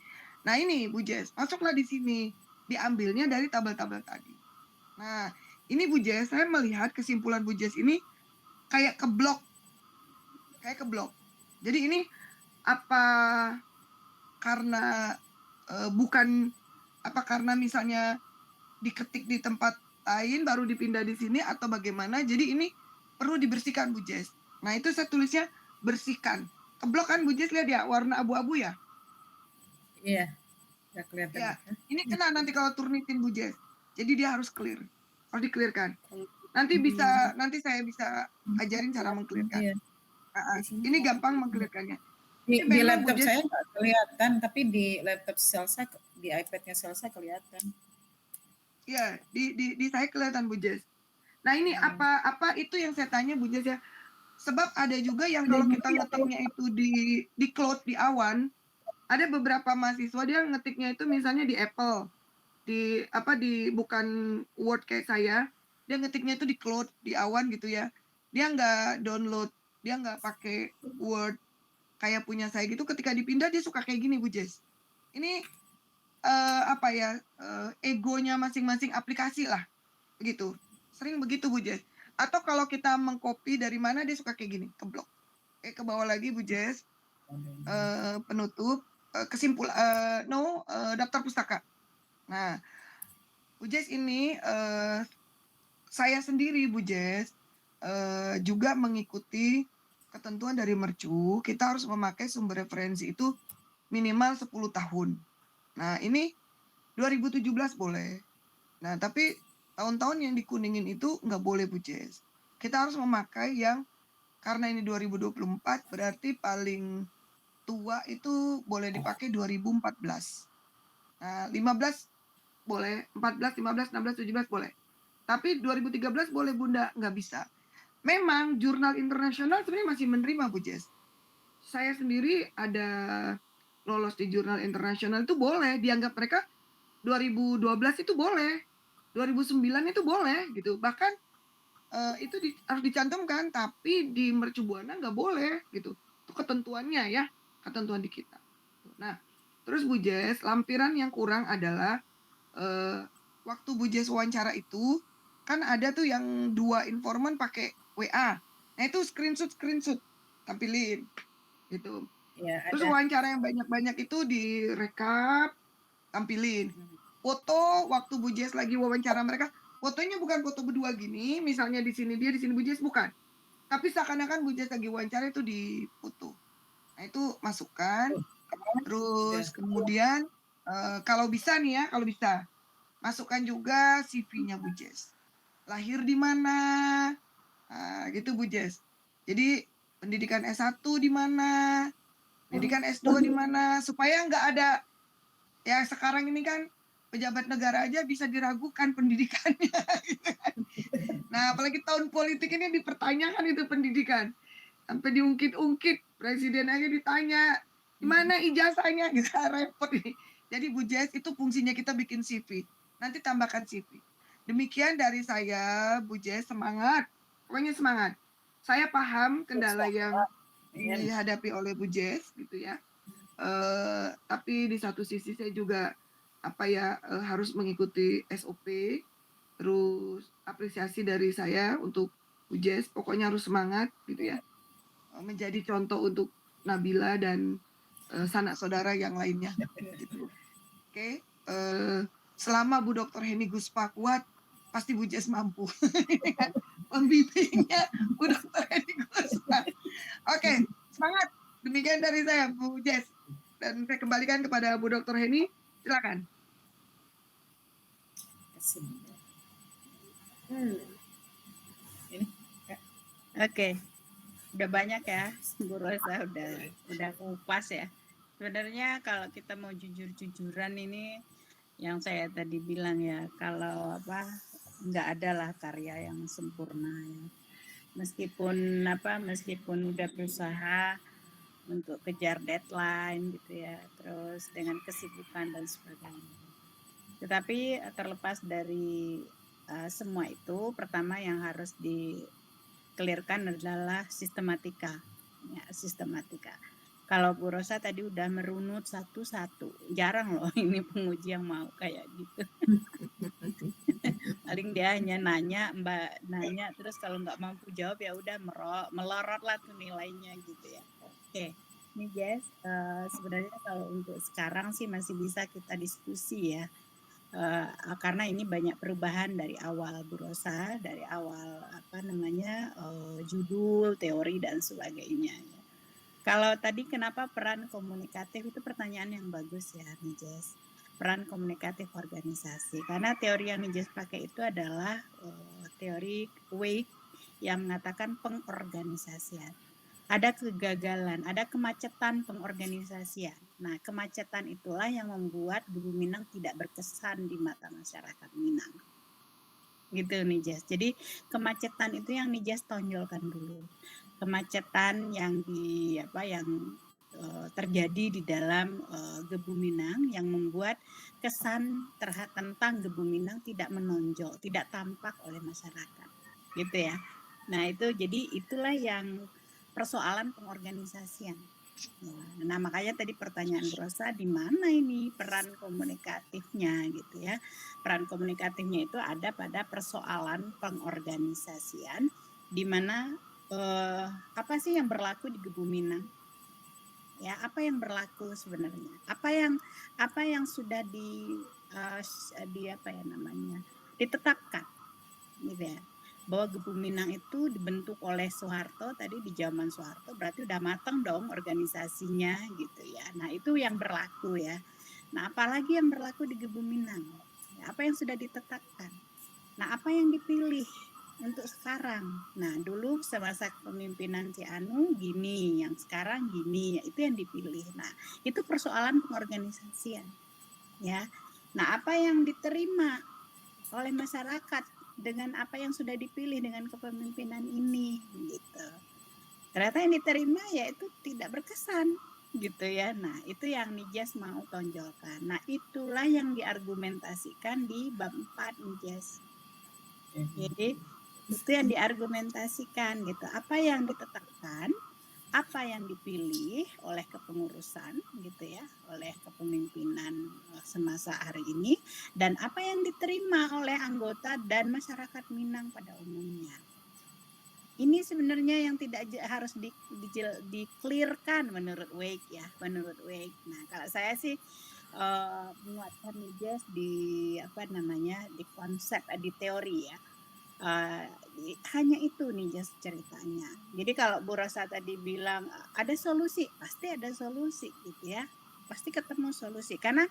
Nah, ini Bu Jess, masuklah di sini. Diambilnya dari tabel-tabel tadi. Nah, ini Bu Jess, saya melihat kesimpulan Bu Jess ini kayak keblok. Jadi ini apa karena karena misalnya diketik di tempat lain baru dipindah di sini atau bagaimana? Jadi ini perlu dibersihkan Bu Jess. Nah, itu saya tulisnya bersihkan. Keblok kan Bu Jess, lihat ya warna abu-abu ya? Iya, nggak kelihatan. Ya, ini kena nanti kalau turnitin Bu Jess. Jadi dia harus clear. Harus di-clearkan. Nanti saya bisa ajarin cara meng-clearkan. Iya. Ini gampang meng-clearkannya. Di laptop saya nggak kelihatan, tapi di laptop Selsa, di iPad-nya Selsa kelihatan. Iya, di saya kelihatan Bu Jess. Nah, ini apa itu yang saya tanya Bu Jess ya. Sebab ada juga yang kalau kita ngetiknya itu di cloud, di awan, ada beberapa mahasiswa dia ngetiknya itu misalnya di Apple, di bukan Word kayak saya, dia ngetiknya itu di cloud, di awan gitu ya. Dia nggak download, dia nggak pakai Word kayak punya saya gitu. Ketika dipindah dia suka kayak gini Bu Jess. Ini egonya masing-masing aplikasi lah, begitu. Sering begitu Bu Jess. Atau kalau kita mengcopy dari mana dia suka kayak gini, keblok. Ke bawah lagi Bu Jess, penutup, daftar pustaka. Nah, Bu Jess ini saya sendiri Bu Jess, juga mengikuti ketentuan dari Mercu, kita harus memakai sumber referensi itu minimal 10 tahun. Nah ini 2017 boleh. Nah tapi tahun-tahun yang dikuningin itu nggak boleh Bu Jess. Kita harus memakai yang, karena ini 2024 berarti paling tua itu boleh dipakai 2014. Nah 15 boleh, 14, 15, 16, 17 boleh. Tapi 2013 boleh Bunda, nggak bisa. Memang jurnal internasional sebenarnya masih menerima Bu Jess. Saya sendiri ada lolos di jurnal internasional itu boleh, dianggap mereka 2012 itu boleh, 2009 itu boleh gitu. Bahkan itu harus dicantumkan, tapi di Mercu Buana nggak boleh gitu. Itu ketentuannya ya, ketentuan di kita. Nah, terus Bu Jess, lampiran yang kurang adalah waktu Bu Jess wawancara itu kan ada tuh yang 2 informan pakai WA. Nah itu screenshot tampilin gitu. Ya, Terus ada. wawancara yang banyak-banyak itu direkap, tampilin. Foto waktu Bu Jess lagi wawancara mereka, fotonya bukan foto berdua gini, misalnya di sini dia, di sini Bu Jess, bukan. Tapi seakan-akan Bu Jess lagi wawancara itu difoto. Nah itu masukkan. Sudah. Terus kemudian kalau bisa nih ya, kalau bisa masukkan juga CV-nya Bu Jess. Lahir di mana? Nah, gitu Bu Jess. Jadi pendidikan S1 di mana? Pendidikan S2 di mana? Supaya nggak ada, ya sekarang ini kan pejabat negara aja bisa diragukan pendidikannya. Gitu kan. Nah, apalagi tahun politik ini dipertanyakan itu pendidikan. Sampai diungkit-ungkit, presiden aja ditanya, gimana ijazahnya? Gitu, repot ini. Jadi Bu Jess, itu fungsinya kita bikin CV. Nanti tambahkan CV. Demikian dari saya, Bu Jess, semangat. Pokoknya semangat. Saya paham kendala yang dihadapi oleh Bu Jess, gitu ya. Tapi di satu sisi saya juga harus mengikuti SOP. Terus apresiasi dari saya untuk Bu Jess, pokoknya harus semangat gitu ya. Menjadi contoh untuk Nabila dan sanak saudara yang lainnya gitu. Oke, selama Bu Dr. Heni Guspa kuat, pasti Bu Jess mampu. Pembimbingnya Bu Dr. Heni Guspa. Oke, semangat. Demikian dari saya Bu Jess. Dan saya kembalikan kepada Bu Dr. Heni. Silakan. Oke, udah banyak ya, Bu Rosa udah kupas ya. Sebenarnya kalau kita mau jujur-jujuran ini, yang saya tadi bilang ya, kalau nggak ada lah karya yang sempurna ya. Meskipun udah berusaha untuk kejar deadline gitu ya, terus dengan kesibukan dan sebagainya. Tetapi terlepas dari semua itu, pertama yang harus di-clearkan adalah sistematika. Ya, sistematika. Kalau Bu Rosa tadi udah merunut satu-satu, jarang loh ini penguji yang mau kayak gitu. Paling dia hanya Mbak nanya, terus kalau nggak mampu jawab ya udah melorot lah tuh nilainya gitu ya. Oke, ini Jess, sebenarnya kalau untuk sekarang sih masih bisa kita diskusi ya. Karena ini banyak perubahan dari awal Bu Rosa, dari awal judul, teori dan sebagainya. Ya. Kalau tadi kenapa peran komunikatif itu pertanyaan yang bagus ya, Nijes. Peran komunikatif organisasi. Karena teori yang Nijes pakai itu adalah teori Wake yang mengatakan pengorganisasian. Ada kegagalan, ada kemacetan pengorganisasian. Nah, kemacetan itulah yang membuat Gebu Minang tidak berkesan di mata masyarakat Minang. Gitu nih Jess. Jadi kemacetan itu yang nih Jess tonjolkan dulu. Kemacetan yang terjadi di dalam Gebu Minang yang membuat kesan tentang Gebu Minang tidak menonjol, tidak tampak oleh masyarakat. Gitu ya. Nah, itulah yang persoalan pengorganisasian. Nah, makanya tadi pertanyaan Bu Rosa, di mana ini peran komunikatifnya gitu ya. Peran komunikatifnya itu ada pada persoalan pengorganisasian, di mana apa sih yang berlaku di Gebu Minang? Ya, apa yang berlaku sebenarnya? Apa yang sudah ditetapkan gitu ya. Bahwa Gebu Minang itu dibentuk oleh Soeharto tadi di zaman Soeharto, berarti udah matang dong organisasinya gitu ya. Nah, itu yang berlaku ya. Nah, apalagi yang berlaku di Gebu Minang? Ya, apa yang sudah ditetapkan? Nah, apa yang dipilih untuk sekarang? Nah, dulu semasa kepemimpinan si Anu gini, yang sekarang gini, ya itu yang dipilih. Nah, itu persoalan pengorganisasian, ya. Nah, apa yang diterima oleh masyarakat dengan apa yang sudah dipilih dengan kepemimpinan ini, gitu. Ternyata yang diterima yaitu tidak berkesan, gitu ya. Nah, itu yang Nijas mau tonjolkan. Nah, itulah yang diargumentasikan di bab 4 Nijas. Jadi itu yang diargumentasikan gitu. Apa yang ditetapkan, apa yang dipilih oleh kepengurusan gitu ya, oleh kepemimpinan semasa hari ini, dan apa yang diterima oleh anggota dan masyarakat Minang pada umumnya. Ini sebenarnya yang tidak harus di-clearkan menurut Wake ya, menurut Wake. Nah, kalau saya sih menguatkan Nijas di apa namanya di konsep di teori ya. Hanya itu nih just ceritanya. Jadi kalau Bu Rosa tadi bilang ada solusi, pasti ada solusi gitu ya. Pasti ketemu solusi karena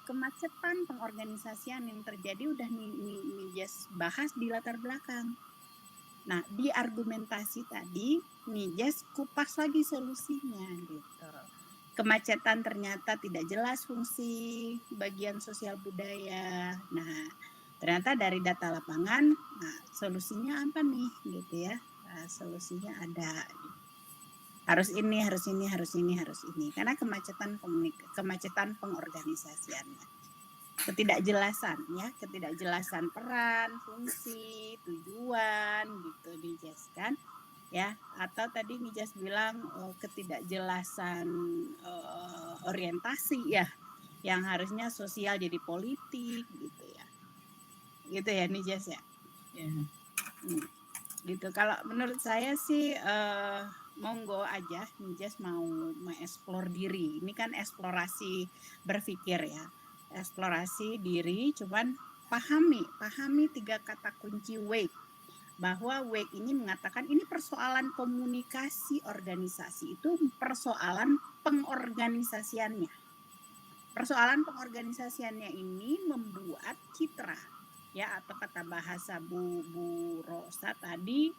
kemacetan pengorganisasian yang terjadi udah nih just bahas di latar belakang. Nah, di argumentasi tadi nih just kupas lagi solusinya gitu. Kemacetan ternyata tidak jelas fungsi bagian sosial budaya. Nah, ternyata dari data lapangan, nah, solusinya apa nih gitu ya? Nah, solusinya ada harus ini, harus ini, harus ini, harus ini. Karena kemacetan pengorganisasiannya. Ketidakjelasan ya, ketidakjelasan peran, fungsi, tujuan gitu dijelaskan ya. Atau tadi Nijas bilang ketidakjelasan orientasi ya, yang harusnya sosial jadi politik gitu ya. Gitu ya Nijas ya. Ya. Gitu. Kalau menurut saya sih monggo aja Nijas mau mengeksplor diri. Ini kan eksplorasi berpikir ya. Eksplorasi diri, cuman pahami 3 kata kunci Wake. Bahwa Wake ini mengatakan ini persoalan komunikasi organisasi, itu persoalan pengorganisasiannya. Persoalan pengorganisasiannya ini membuat citra ya, atau kata bahasa Bu Rosa tadi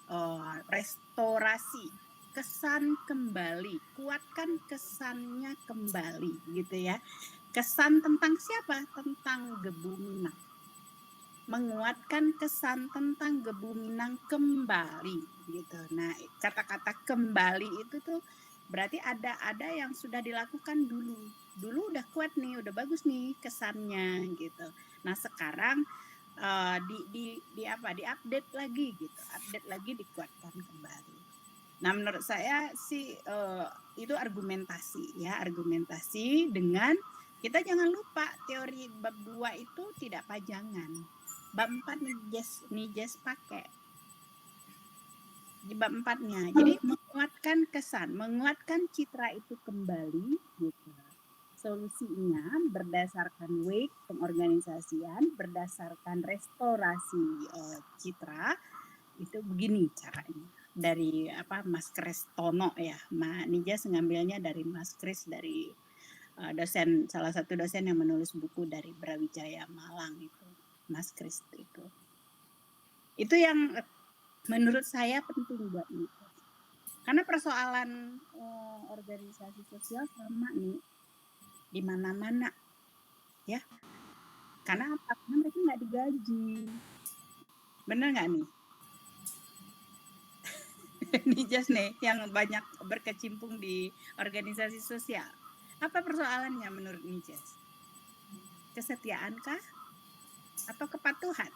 restorasi, kesan kembali, kuatkan kesannya kembali gitu ya. Kesan tentang siapa? Tentang Gebu Minang. Menguatkan kesan tentang Gebu Minang kembali gitu. Nah, kata-kata kembali itu tuh berarti ada yang sudah dilakukan dulu. Dulu udah kuat nih, udah bagus nih kesannya gitu. Nah, sekarang di-update lagi gitu. Update lagi, dikuatkan kembali. Nah, menurut saya sih itu argumentasi ya, argumentasi dengan kita jangan lupa teori bab 2 itu tidak pajangan. Bab 4 Nijas pakai di bab 4-nya. Jadi menguatkan kesan, menguatkan citra itu kembali gitu. Solusinya berdasarkan Wake pengorganisasian, berdasarkan restorasi citra itu begini caranya. Dari Mas Kris Tono ya, Nijas ngambilnya dari Mas Kris, dari dosen, salah satu dosen yang menulis buku dari Brawijaya Malang itu, Mas Kris itu. Itu yang menurut saya penting buat Nijas. Karena persoalan organisasi sosial sama nih di mana-mana ya. Karena apa? Karena mereka nggak digaji. Bener nggak nih? Nijas nih yang banyak berkecimpung di organisasi sosial. Apa persoalannya menurut Nijas? Kesetiaankah atau kepatuhan?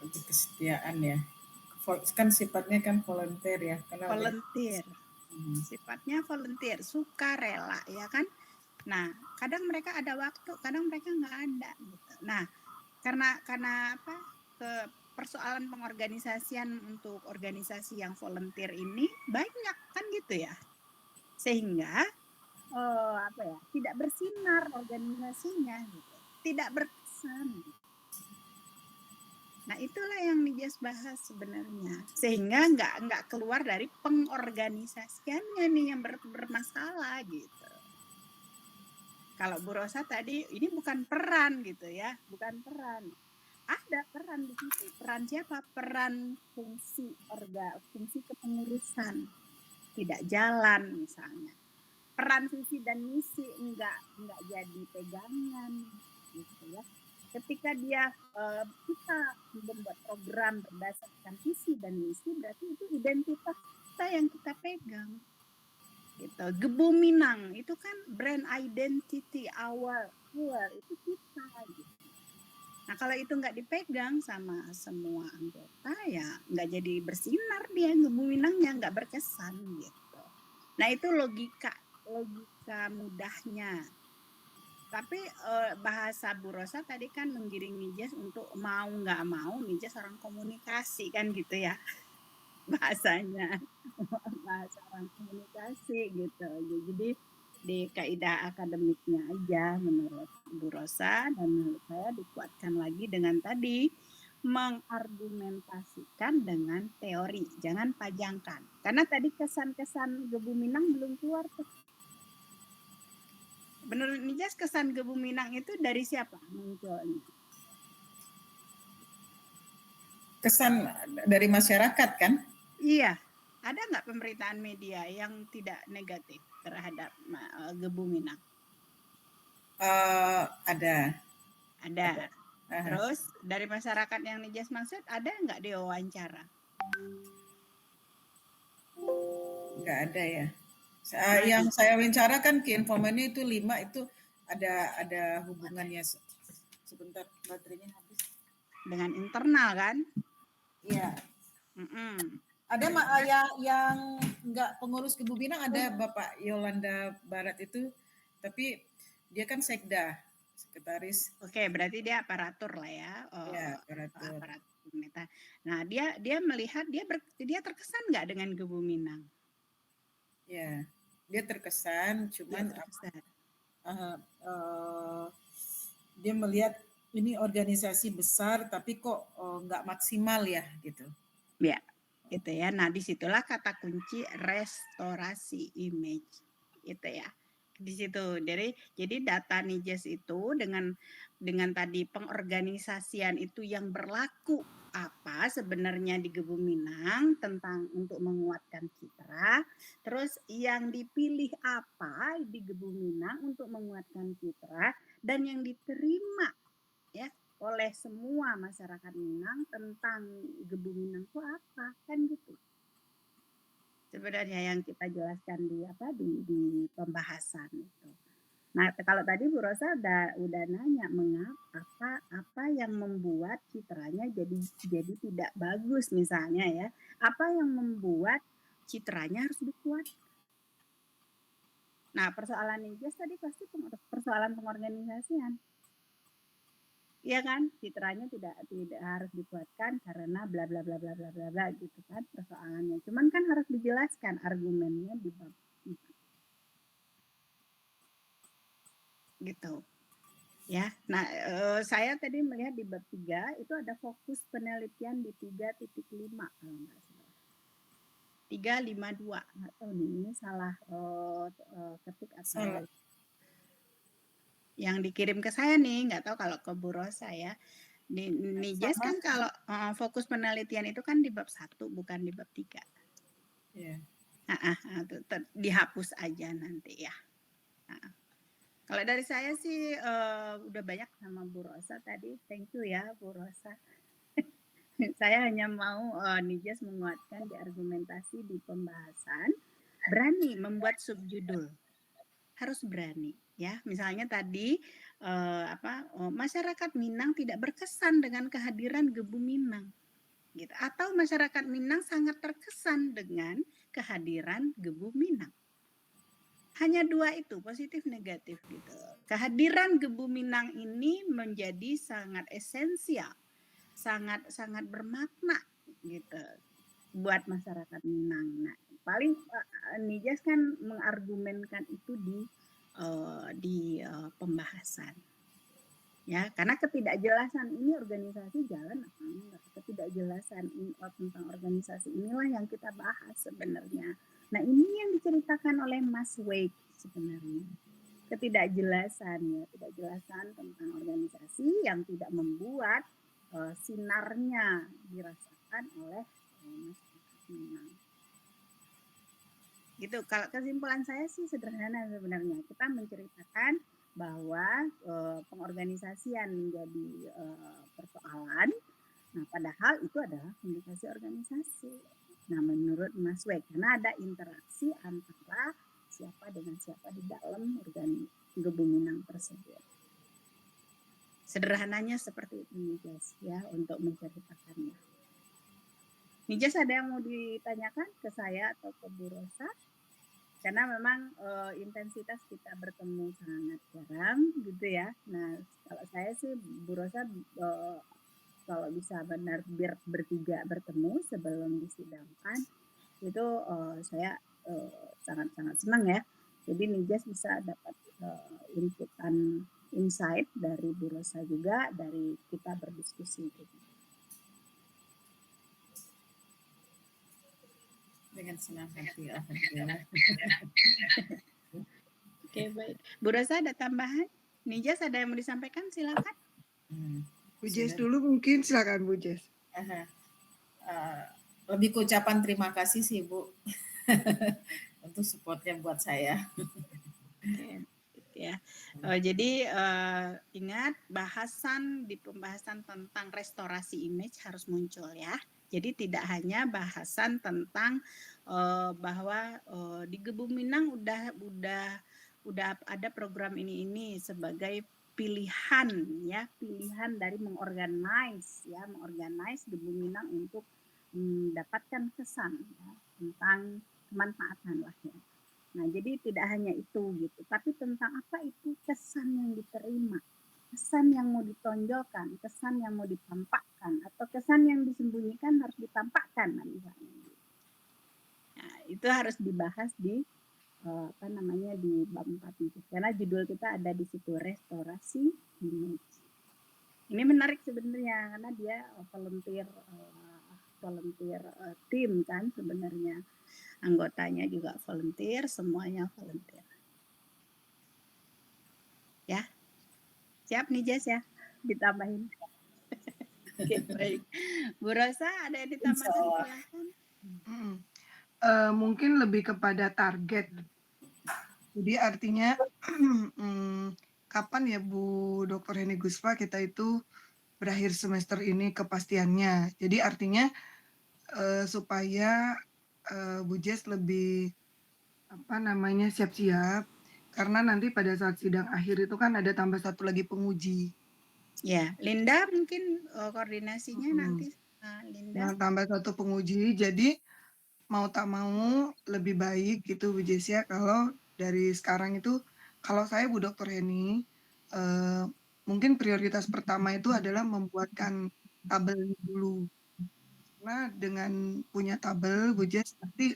Untuk kesetiaan ya. Kan sifatnya kan volunteer ya. Volunteer. Sifatnya volunteer, sukarela ya kan? Nah, kadang mereka ada waktu, kadang mereka nggak ada gitu. Nah, karena apa? Persoalan pengorganisasian untuk organisasi yang volunteer ini banyak kan gitu ya. Sehingga tidak bersinar organisasinya gitu. Tidak berkesan. Nah itulah yang Nijas bahas sebenarnya, sehingga nggak keluar dari pengorganisasiannya nih yang bermasalah gitu. Kalau Bu Rosa tadi ini bukan peran gitu ya, bukan peran. Ada peran di situ. Peran siapa? Peran fungsi kepengurusan tidak jalan misalnya. Peran visi dan misi enggak jadi pegangan gitu ya. Ketika kita membuat program berdasarkan visi dan misi, berarti itu identitas kita yang kita pegang gitu. Gebu Minang itu kan brand identity awal itu kita gitu. Nah kalau itu nggak dipegang sama semua anggota ya nggak jadi bersinar dia, Gebu Minangnya nggak berkesan gitu. Nah itu logika mudahnya. Tapi bahasa Bu Rosa tadi kan menggiring Nijas untuk mau nggak mau, Nijas orang komunikasi kan gitu ya bahasanya. Bahasa orang komunikasi gitu. Jadi di kaidah akademiknya aja menurut Bu Rosa, dan menurut saya dikuatkan lagi dengan tadi mengargumentasikan dengan teori, jangan pajangkan. Karena tadi kesan-kesan Gebu Minang belum keluar tuh. Menurut Nijas kesan Gebu Minang itu dari siapa munculnya? Kesan dari masyarakat kan? Iya, ada nggak pemberitaan media yang tidak negatif terhadap Gebu Minang? Ada. Ada. Terus dari masyarakat yang Nijas maksud ada nggak diwawancara? Nggak ada ya. Yang saya wawancara kan ke Infomoney itu 5 itu ada hubungannya. Sebentar baterainya habis. Dengan internal kan? Iya. Mm-mm. Ada yang nggak pengurus Gebu Minang, ada Bapak Yolanda Barat itu, tapi dia kan sekda, sekretaris. Oke, berarti dia aparatur lah ya. Ya, aparatur. Pemerintah. Nah, dia melihat dia terkesan nggak dengan Gebu Minang? Ya, dia terkesan, cuman dia melihat ini organisasi besar, tapi kok nggak maksimal ya gitu. Ya, gitu ya. Nah, disitulah kata kunci restorasi image, gitu ya. Di situ. Jadi data Nijas itu dengan tadi pengorganisasian itu yang berlaku apa sebenarnya di Gebu Minang tentang untuk menguatkan citra, terus yang dipilih apa di Gebu Minang untuk menguatkan citra, dan yang diterima ya oleh semua masyarakat Minang tentang Gebu Minang itu apa kan gitu. Sebenarnya yang kita jelaskan di pembahasan itu. Nah, kalau tadi Bu Rosa udah nanya mengapa apa yang membuat citranya jadi tidak bagus misalnya ya. Apa yang membuat citranya harus dikuatkan. Nah, persoalan Nijas tadi pasti persoalan pengorganisasian. Iya kan, citranya tidak harus dikuatkan karena bla bla bla bla bla bla bla gitu kan persoalannya. Cuman kan harus dijelaskan argumennya di bab itu. Gitu. Ya. Nah, saya tadi melihat di bab 3 itu ada fokus penelitian di 3.5 kalau nggak salah. 352. Nggak tahu nih ini salah ketik atau salah. Yang dikirim ke saya nih, nggak tahu kalau ke Bu Rosa ya. Di Nijas kan kalau fokus penelitian itu kan di bab 1 bukan di bab 3. Iya. Dihapus aja nanti ya. Kalau dari saya sih udah banyak sama Bu Rosa tadi. Thank you ya Bu Rosa. Saya hanya mau Nijas menguatkan di argumentasi di pembahasan. Berani membuat subjudul. Harus berani ya. Misalnya tadi masyarakat Minang tidak berkesan dengan kehadiran Gebu Minang. Gitu. Atau masyarakat Minang sangat terkesan dengan kehadiran Gebu Minang. Hanya 2 itu, positif negatif gitu. Kehadiran Gebu Minang ini menjadi sangat esensial, sangat bermakna gitu buat masyarakat Minang. Nah, paling Nijas kan mengargumenkan itu di pembahasan. Ya, karena ketidakjelasan ini organisasi jalan apa enggak, ketidakjelasan tentang organisasi inilah yang kita bahas sebenarnya. Nah, ini yang diceritakan oleh Mas Wade sebenarnya. Ketidakjelasan ya, ketidakjelasan tentang organisasi yang tidak membuat sinarnya dirasakan oleh masyarakat Minang. Gitu. Kalau kesimpulan saya sih sederhana sebenarnya. Kita menceritakan bahwa pengorganisasian menjadi persoalan. Nah, padahal itu adalah komunikasi organisasi. Nah, menurut Mas Wek, karena ada interaksi antara siapa dengan siapa di dalam Gebu Minang tersebut. Sederhananya seperti itu Nijas ya untuk menceritakannya. Nijas ada yang mau ditanyakan ke saya atau ke Bu Rosa? Karena memang intensitas kita bertemu sangat jarang gitu ya. Nah, kalau saya sih Bu Rosa kalau bisa benar bertiga bertemu sebelum disidangkan itu saya sangat-sangat senang ya. Jadi Nijas bisa dapat insight dari Bu Rosa juga, dari kita berdiskusi gitu. Dengan senang hati, alhamdulillah. Oke, baik. Bu Rosa ada tambahan? Nijas ada yang mau disampaikan? Silakan. Bu Jess dulu mungkin, silakan Bu Jess. Lebih ke ucapan terima kasih sih Bu untuk supportnya buat saya. Oke, ya. Jadi ingat di pembahasan tentang restorasi image harus muncul ya. Jadi tidak hanya bahasan tentang bahwa di Gebu Minang udah ada program ini sebagai pilihan dari mengorganize Gebu Minang untuk mendapatkan kesan ya, tentang kemanfaatan lah ya. Nah, jadi tidak hanya itu gitu, tapi tentang apa itu kesan yang diterima, kesan yang mau ditonjolkan, kesan yang mau ditampakkan, atau kesan yang disembunyikan harus ditampakkan, misalnya. Nah, itu harus dibahas di di bab 4 itu. Karena judul kita ada di situ, restorasi image. Ini menarik sebenarnya karena dia volunteer tim kan sebenarnya. Anggotanya juga volunteer, semuanya volunteer. Ya, siap nih Jess ya, ditambahin. Oke, baik. Bu Rosa ada yang ditambahkan? Silakan. Mungkin lebih kepada target. Jadi artinya kapan ya Bu Dr. Heni Guspa kita itu berakhir semester ini kepastiannya. Jadi artinya supaya Bu Jess lebih siap-siap karena nanti pada saat sidang akhir itu kan ada tambah satu lagi penguji. Ya, Linda mungkin koordinasinya nanti. Linda. Nah, tambah satu penguji. Jadi mau tak mau lebih baik gitu Bu Jess ya kalau dari sekarang itu kalau saya Bu Dr. Heni mungkin prioritas pertama itu adalah membuatkan tabel dulu. Karena dengan punya tabel Bu Jess nanti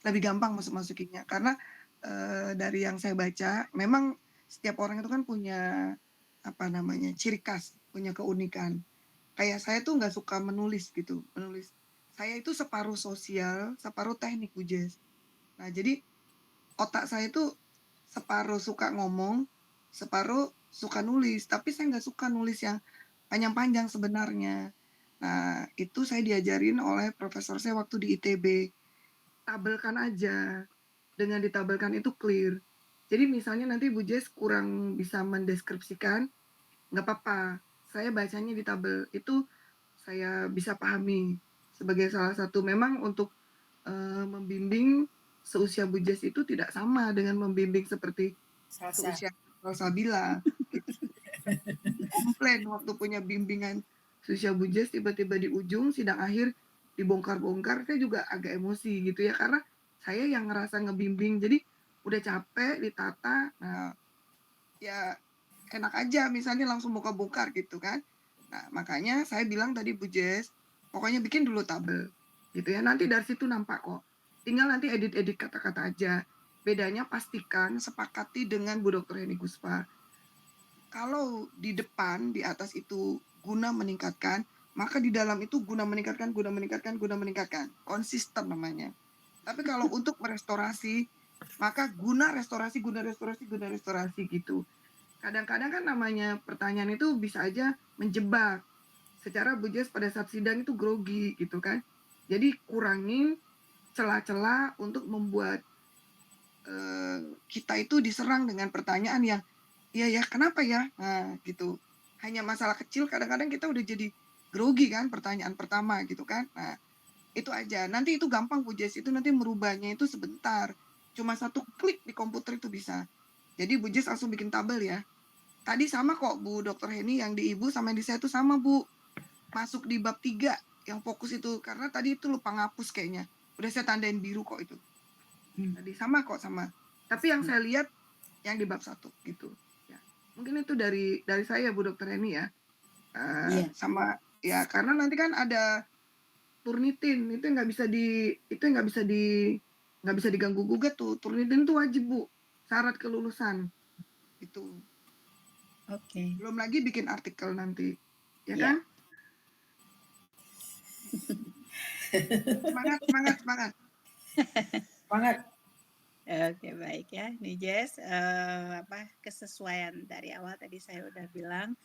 lebih gampang masukinnya karena dari yang saya baca memang setiap orang itu kan punya ciri khas, punya keunikan. Kayak saya tuh nggak suka menulis gitu, saya itu separuh sosial, separuh teknik Bu Jess. Nah, jadi otak saya tuh separuh suka ngomong, separuh suka nulis, tapi saya nggak suka nulis yang panjang-panjang sebenarnya. Nah, itu saya diajarin oleh profesor saya waktu di ITB. Tabelkan aja. Dengan ditabelkan itu clear. Jadi misalnya nanti Bu Jess kurang bisa mendeskripsikan, nggak apa-apa. Saya bacanya di tabel, itu saya bisa pahami. Sebagai salah satu memang untuk membimbing seusia Bu Jess itu tidak sama dengan membimbing seperti seusia Salsabila. Gitu. Komplain waktu punya bimbingan seusia Bu Jess tiba-tiba di ujung sidang akhir dibongkar-bongkar, saya juga agak emosi gitu ya karena saya yang ngerasa ngebimbing jadi udah capek ditata. Nah, ya enak aja misalnya langsung bongkar-bongkar gitu kan. Nah, makanya saya bilang tadi Bu Jess, pokoknya bikin dulu tabel gitu ya. Nanti dari situ nampak kok. Tinggal nanti edit-edit kata-kata aja. Bedanya pastikan sepakati dengan Bu Dr. Heni Guspa. kalau di depan, di atas itu guna meningkatkan, maka di dalam itu guna meningkatkan, guna meningkatkan, guna meningkatkan. Konsisten namanya. Tapi kalau untuk merestorasi, maka guna restorasi, guna restorasi, guna restorasi gitu. Kadang-kadang kan namanya pertanyaan itu bisa aja menjebak. Secara Bu Jess pada saat sidang itu grogi gitu kan. Jadi kurangin celah-celah untuk membuat kita itu diserang dengan pertanyaan yang iya ya kenapa ya, nah gitu. Hanya masalah kecil kadang-kadang kita udah jadi grogi kan pertanyaan pertama gitu kan. Nah itu aja, nanti itu gampang Bu Jess, itu nanti merubahnya itu sebentar, cuma satu klik di komputer itu bisa. Jadi Bu Jess langsung bikin tabel ya. Tadi sama kok Bu Dokter Heni, yang di Ibu sama yang di saya itu sama Bu, masuk di bab 3 yang fokus itu, karena tadi itu lupa ngapus kayaknya, udah saya tandain biru kok itu. Tadi sama kok sama. Tapi yang saya lihat yang di bab 1 gitu. Ya. Mungkin itu dari saya Bu Dokter Eni ya. Iya. Sama ya karena nanti kan ada Turnitin itu nggak bisa diganggu gugat tuh. Turnitin itu wajib Bu, syarat kelulusan itu. Oke. Belum lagi bikin artikel nanti, ya Iya. kan? Semangat, semangat, semangat. Banget. Oke, baik ya. Nih Jess, kesesuaian dari awal tadi saya udah bilang,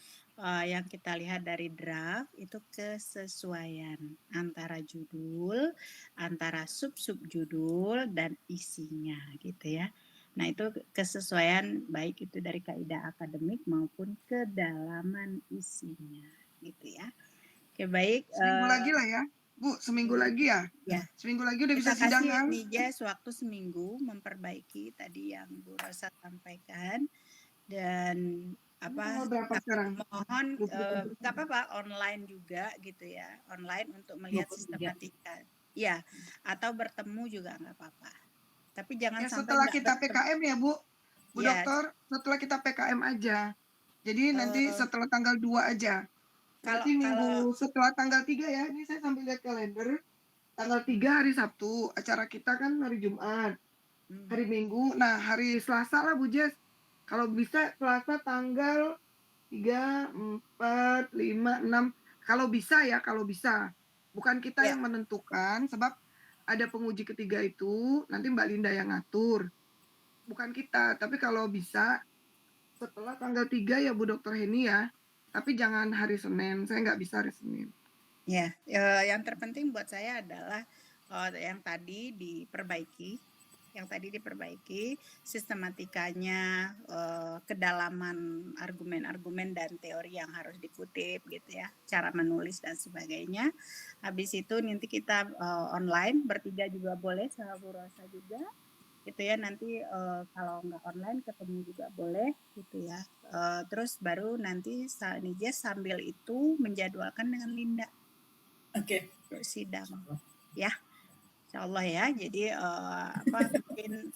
yang kita lihat dari draft itu kesesuaian antara judul, antara sub-sub judul dan isinya gitu ya. Nah, itu kesesuaian baik itu dari kaidah akademik maupun kedalaman isinya gitu ya. Oke, baik. Seminggu lagi lah ya, Bu. Seminggu lagi ya. Ya. Seminggu lagi udah bisa Kita sidang kasih kan? nih Jess waktu seminggu memperbaiki tadi yang Bu Rosa sampaikan dan Tanggal berapa kami sekarang? mohon 23. nggak apa-apa online juga gitu ya, online untuk melihat 23. sistematika. Ya, atau bertemu juga nggak apa-apa. Tapi jangan Ya sampai setelah nggak kita bertemu. PKM ya Bu. Bu Ya, Dokter, setelah kita PKM aja. Jadi nanti eh, setelah tanggal 2 aja. kalau Berarti minggu setelah tanggal 3 ya. Ini saya sambil lihat kalender. Tanggal 3 hari Sabtu, acara kita kan hari Jumat. Hari Minggu, nah hari Selasa lah Bu Jess. Kalau bisa Selasa tanggal 3, 4, 5, 6. Kalau bisa ya, kalau bisa. Bukan kita ya, yang menentukan, sebab ada penguji ketiga itu, nanti Mbak Linda yang ngatur. Bukan kita, tapi kalau bisa setelah tanggal 3 ya Bu Dokter Heni ya. Tapi jangan hari Senin, saya nggak bisa hari Senin. ya, yang terpenting buat saya adalah yang tadi diperbaiki sistematikanya, kedalaman argumen-argumen dan teori yang harus dikutip gitu ya, cara menulis dan sebagainya. Habis itu nanti kita online bertiga juga boleh, sama Bu Rosa juga gitu ya. Nanti kalau nggak online ketemu juga boleh gitu ya. Terus baru nanti Jess sambil itu menjadwalkan dengan Linda. Oke. Sidang ya. Insya Allah ya. Jadi mungkin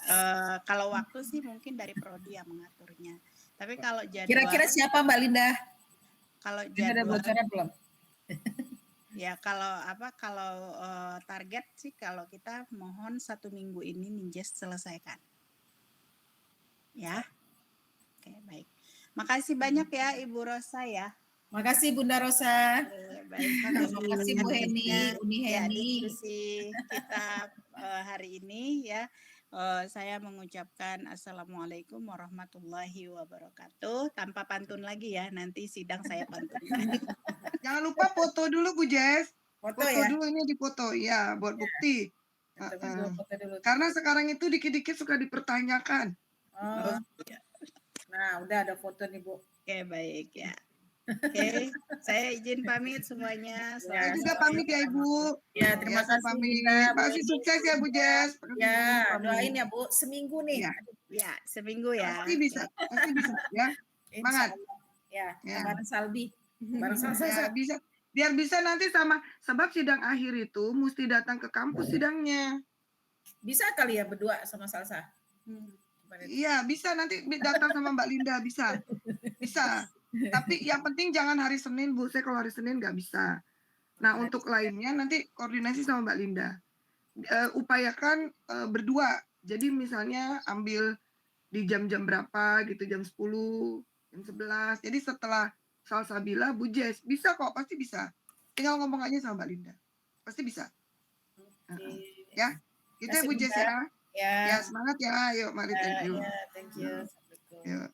kalau waktu sih mungkin dari prodi yang mengaturnya. Tapi kalau jadwal Kira-kira siapa Mbak Linda? Kalau Ini ada jadwal bocoran belum? ya kalau target sih kalau kita mohon 1 minggu ini Ninjas selesaikan. Ya. Oke, baik. Makasih banyak ya Ibu Rosa ya. Makasih Bunda Rosa. Baik. Terima kasih Bu Heni, Uni Ya, Heni. diskusi kita hari ini ya. Saya mengucapkan Assalamualaikum warahmatullahi wabarakatuh. Tanpa pantun lagi ya, nanti sidang saya pantun. Jangan lupa foto dulu Bu Jess. Foto Foto ya? dulu, ini difoto ya buat bukti. Foto dulu. Karena sekarang itu dikit-dikit suka dipertanyakan. Oh, nah udah ada foto nih Bu. Oke, baik ya. Oke, saya izin pamit semuanya. Saya juga pamit ya Ibu. Ya, terima Ya, saya kasih pamit. Linda. Makasih sukses ya Bu Jess. Ya, doain ya Bu, seminggu nih. Ya. Ya, seminggu ya. Pasti bisa, pasti bisa ya. Semangat. Ya, Ya. bareng Salbi. Bareng Ya, Salsa. bisa. Biar bisa nanti sama, sebab sidang akhir itu mesti datang ke kampus sidangnya. Bisa kali ya berdua sama Salsa? Iya, bisa nanti datang sama Mbak Linda, bisa. Bisa. Tapi yang penting jangan hari Senin, Bu. Saya kalau hari Senin nggak bisa. Nah, untuk lainnya nanti koordinasi sama Mbak Linda. Upayakan berdua. Jadi misalnya ambil di jam-jam berapa gitu, jam 10. jam 11. Jadi setelah Salsabila, Bu Jess, bisa kok, pasti bisa. Tinggal ngomong aja sama Mbak Linda. Pasti bisa. Heeh. Ya, gitu ya Kasih Bu Jess Mbak. ya. Ya, Ya, semangat ya. Yuk, mari, thank you. ya, thank you. Assalamualaikum. Yuk.